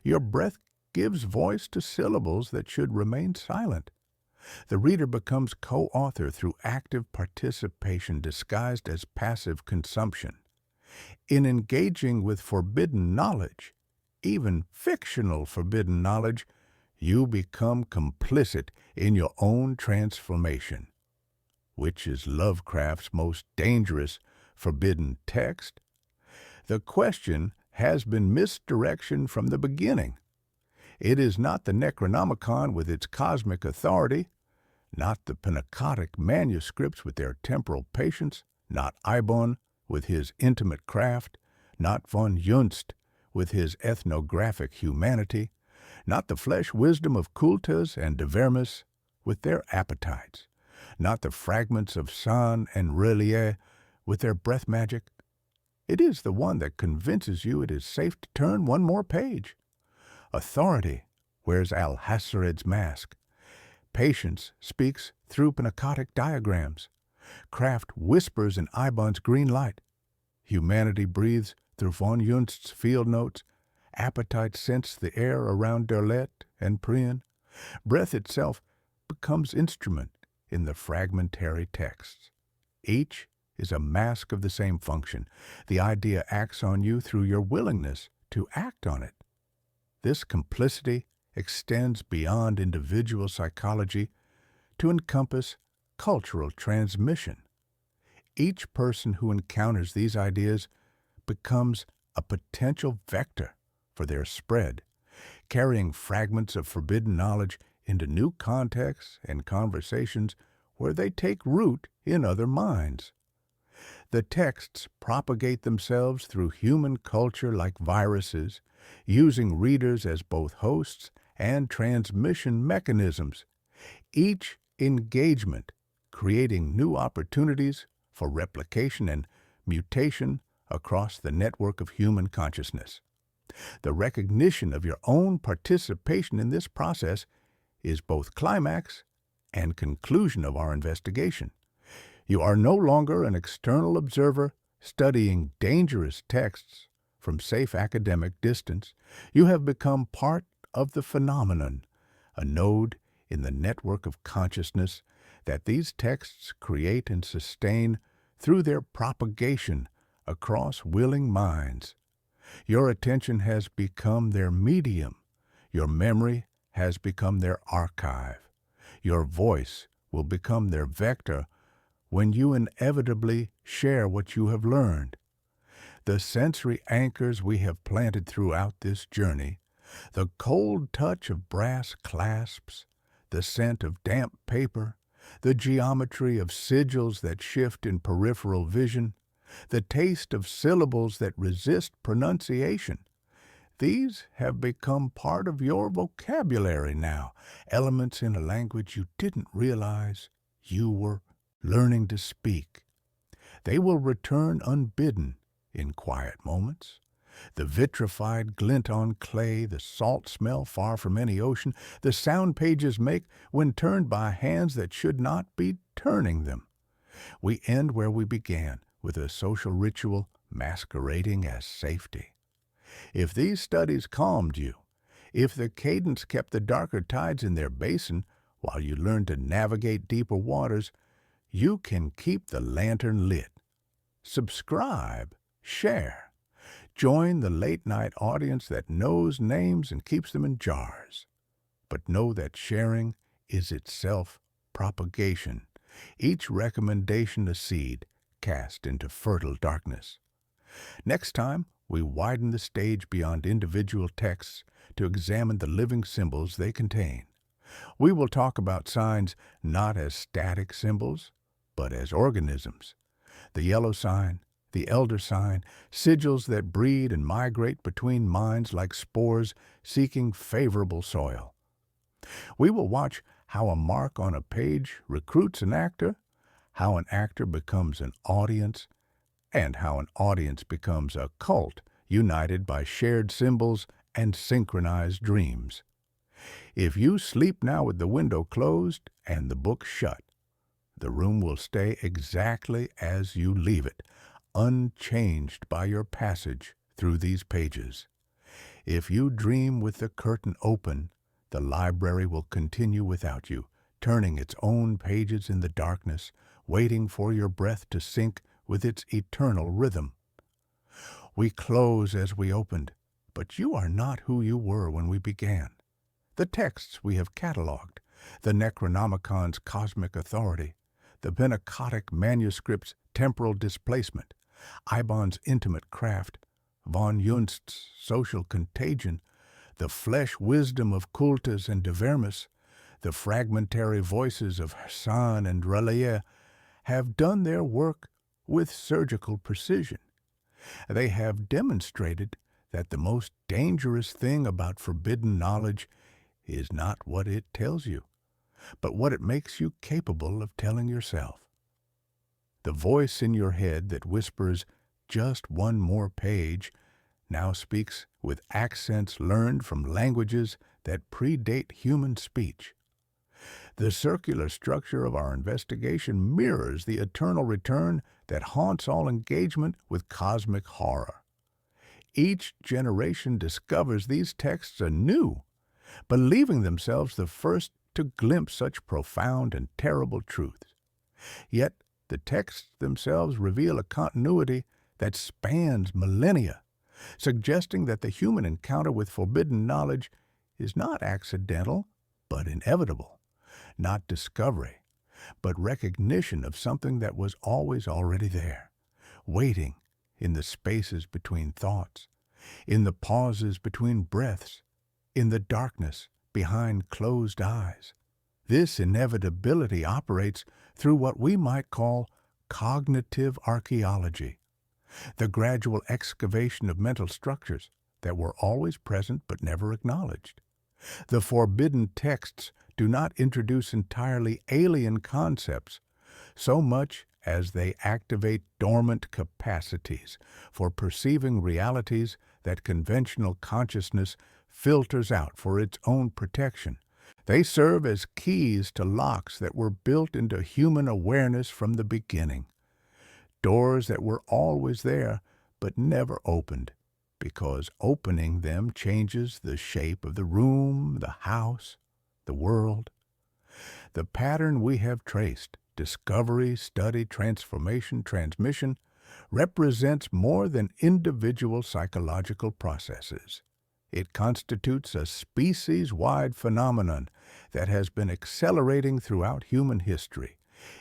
Your breath gives voice to syllables that should remain silent. The reader becomes co-author through active participation disguised as passive consumption. In engaging with forbidden knowledge, even fictional forbidden knowledge, you become complicit in your own transformation. Which is Lovecraft's most dangerous forbidden text? The question has been misdirection from the beginning. It is not the Necronomicon with its cosmic authority, not the Pnakotic manuscripts with their temporal patience, not Eibon with his intimate craft, not von Junst with his ethnographic humanity, not the flesh wisdom of Kultas and de Vermis with their appetites, not the fragments of San and Relier with their breath magic. It is the one that convinces you it is safe to turn one more page. Authority wears Alhasared's mask. Patience speaks through Pnakotic diagrams. Craft whispers in Eibon's green light. Humanity breathes through von Junst's field notes. Appetite scents the air around Derlet and Prian. Breath itself becomes instrument in the fragmentary texts. Each is a mask of the same function. The idea acts on you through your willingness to act on it. This complicity extends beyond individual psychology to encompass cultural transmission. Each person who encounters these ideas becomes a potential vector for their spread, carrying fragments of forbidden knowledge into new contexts and conversations where they take root in other minds. The texts propagate themselves through human culture like viruses, using readers as both hosts and transmission mechanisms, each engagement creating new opportunities for replication and mutation across the network of human consciousness. The recognition of your own participation in this process is both climax and conclusion of our investigation. You are no longer an external observer studying dangerous texts from safe academic distance. You have become part of the phenomenon, a node in the network of consciousness that these texts create and sustain through their propagation across willing minds. Your attention has become their medium. Your memory has become their archive. Your voice will become their vector when you inevitably share what you have learned. The sensory anchors we have planted throughout this journey, the cold touch of brass clasps, the scent of damp paper, the geometry of sigils that shift in peripheral vision, the taste of syllables that resist pronunciation. These have become part of your vocabulary now, elements in a language you didn't realize you were learning to speak. They will return unbidden in quiet moments. The vitrified glint on clay, the salt smell far from any ocean, the sound pages make when turned by hands that should not be turning them. We end where we began, with a social ritual masquerading as safety. If these studies calmed you, if the cadence kept the darker tides in their basin while you learned to navigate deeper waters, you can keep the lantern lit. Subscribe, share. Join the late-night audience that knows names and keeps them in jars. But know that sharing is itself propagation, each recommendation a seed cast into fertile darkness. Next time, we widen the stage beyond individual texts to examine the living symbols they contain. We will talk about signs not as static symbols, but as organisms. The yellow sign, the elder sign, sigils that breed and migrate between minds like spores seeking favorable soil. We will watch how a mark on a page recruits an actor, how an actor becomes an audience, and how an audience becomes a cult united by shared symbols and synchronized dreams. If you sleep now with the window closed and the book shut, the room will stay exactly as you leave it, unchanged by your passage through these pages. If you dream with the curtain open, the library will continue without you, turning its own pages in the darkness, waiting for your breath to sync with its eternal rhythm. We close as we opened, but you are not who you were when we began. The texts we have cataloged, the Necronomicon's cosmic authority, the Pnakotic manuscript's temporal displacement, Eibon's intimate craft, von Junst's social contagion, the flesh wisdom of Kultus and de Vermis, the fragmentary voices of Hassan and Relier, have done their work with surgical precision. They have demonstrated that the most dangerous thing about forbidden knowledge is not what it tells you, but what it makes you capable of telling yourself. The voice in your head that whispers, just one more page, now speaks with accents learned from languages that predate human speech. The circular structure of our investigation mirrors the eternal return that haunts all engagement with cosmic horror. Each generation discovers these texts anew, believing themselves the first to glimpse such profound and terrible truths. Yet the texts themselves reveal a continuity that spans millennia, suggesting that the human encounter with forbidden knowledge is not accidental, but inevitable, not discovery, but recognition of something that was always already there, waiting in the spaces between thoughts, in the pauses between breaths, in the darkness behind closed eyes. This inevitability operates through what we might call cognitive archaeology, the gradual excavation of mental structures that were always present but never acknowledged. The forbidden texts do not introduce entirely alien concepts so much as they activate dormant capacities for perceiving realities that conventional consciousness filters out for its own protection. They serve as keys to locks that were built into human awareness from the beginning, doors that were always there but never opened, because opening them changes the shape of the room, the house, the world. The pattern we have traced, discovery, study, transformation, transmission, represents more than individual psychological processes. It constitutes a species-wide phenomenon that has been accelerating throughout human history,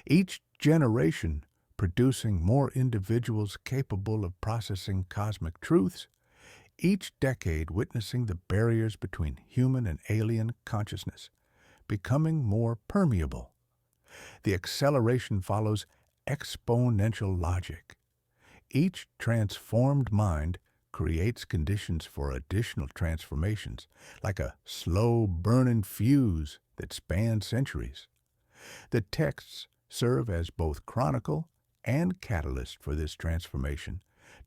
each generation producing more individuals capable of processing cosmic truths, each decade witnessing the barriers between human and alien consciousness becoming more permeable. The acceleration follows exponential logic. Each transformed mind creates conditions for additional transformations, like a slow-burning fuse that spans centuries. The texts serve as both chronicle and catalyst for this transformation,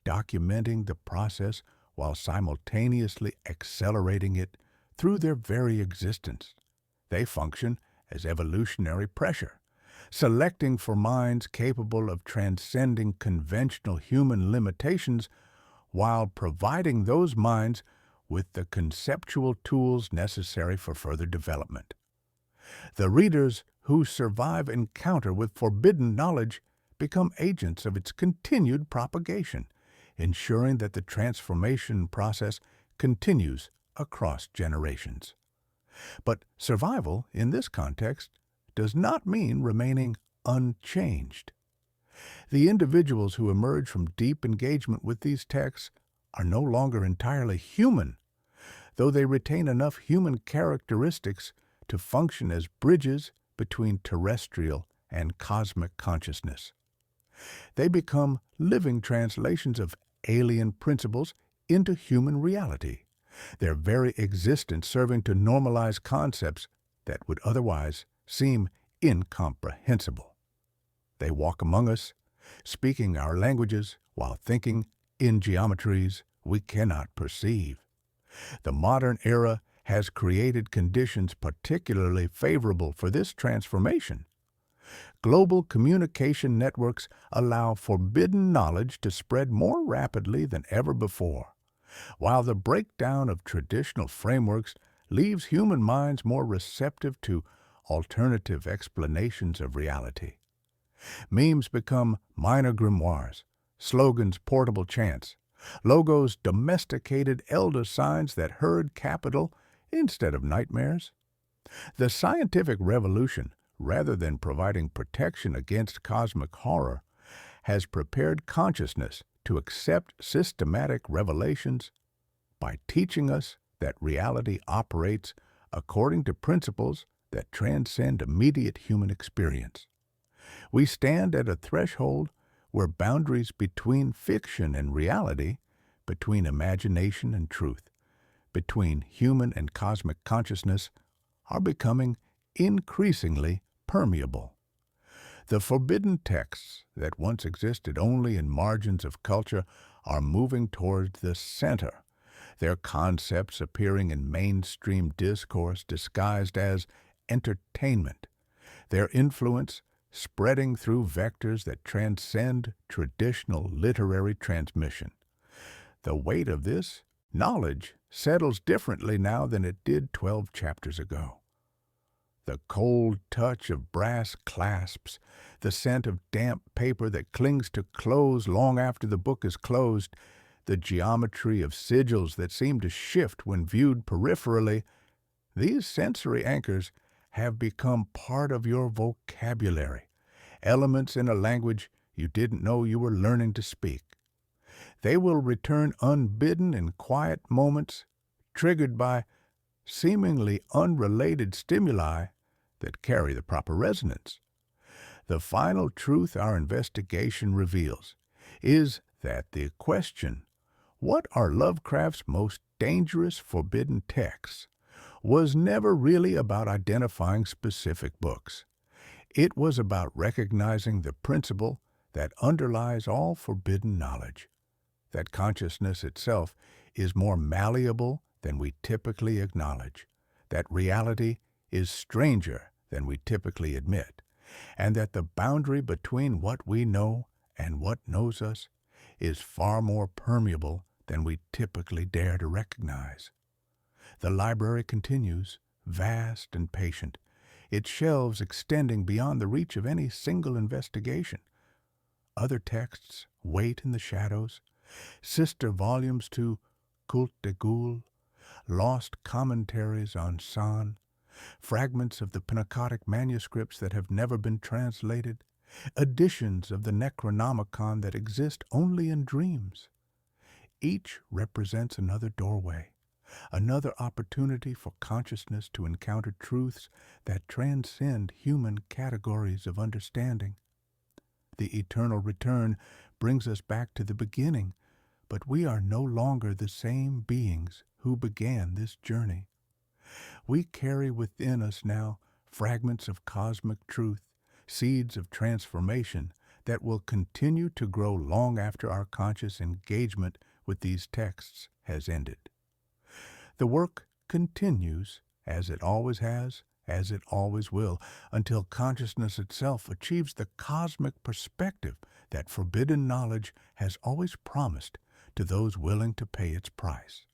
documenting the process while simultaneously accelerating it through their very existence. They function as evolutionary pressure, selecting for minds capable of transcending conventional human limitations while providing those minds with the conceptual tools necessary for further development. The readers who survive encounter with forbidden knowledge become agents of its continued propagation, ensuring that the transformation process continues across generations. But survival, in this context, does not mean remaining unchanged. The individuals who emerge from deep engagement with these texts are no longer entirely human, though they retain enough human characteristics to function as bridges between terrestrial and cosmic consciousness. They become living translations of alien principles into human reality, their very existence serving to normalize concepts that would otherwise seem incomprehensible. They walk among us, speaking our languages while thinking in geometries we cannot perceive. The modern era has created conditions particularly favorable for this transformation. Global communication networks allow forbidden knowledge to spread more rapidly than ever before, while the breakdown of traditional frameworks leaves human minds more receptive to alternative explanations of reality. Memes become minor grimoires, slogans portable chants, logos domesticated elder signs that herd capital instead of nightmares. The scientific revolution, rather than providing protection against cosmic horror, has prepared consciousness to accept systematic revelations by teaching us that reality operates according to principles that transcend immediate human experience. We stand at a threshold where boundaries between fiction and reality, between imagination and truth, between human and cosmic consciousness, are becoming increasingly permeable. The forbidden texts that once existed only in margins of culture are moving toward the center, their concepts appearing in mainstream discourse disguised as entertainment, their influence spreading through vectors that transcend traditional literary transmission. The weight of this knowledge settles differently now than it did 12 chapters ago. The cold touch of brass clasps, the scent of damp paper that clings to clothes long after the book is closed, the geometry of sigils that seem to shift when viewed peripherally, these sensory anchors have become part of your vocabulary, elements in a language you didn't know you were learning to speak. They will return unbidden in quiet moments, triggered by seemingly unrelated stimuli that carry the proper resonance. The final truth our investigation reveals is that the question, what are Lovecraft's most dangerous forbidden texts, was never really about identifying specific books. It was about recognizing the principle that underlies all forbidden knowledge, that consciousness itself is more malleable than we typically acknowledge, that reality is stranger than we typically admit, and that the boundary between what we know and what knows us is far more permeable than we typically dare to recognize. The library continues, vast and patient, its shelves extending beyond the reach of any single investigation. Other texts wait in the shadows, sister volumes to Cthulhu, lost commentaries on San, fragments of the Pnakotic manuscripts that have never been translated, editions of the Necronomicon that exist only in dreams. Each represents another doorway, another opportunity for consciousness to encounter truths that transcend human categories of understanding. The eternal return brings us back to the beginning, but we are no longer the same beings who began this journey. We carry within us now fragments of cosmic truth, seeds of transformation that will continue to grow long after our conscious engagement with these texts has ended. The work continues, as it always has, as it always will, until consciousness itself achieves the cosmic perspective that forbidden knowledge has always promised to those willing to pay its price.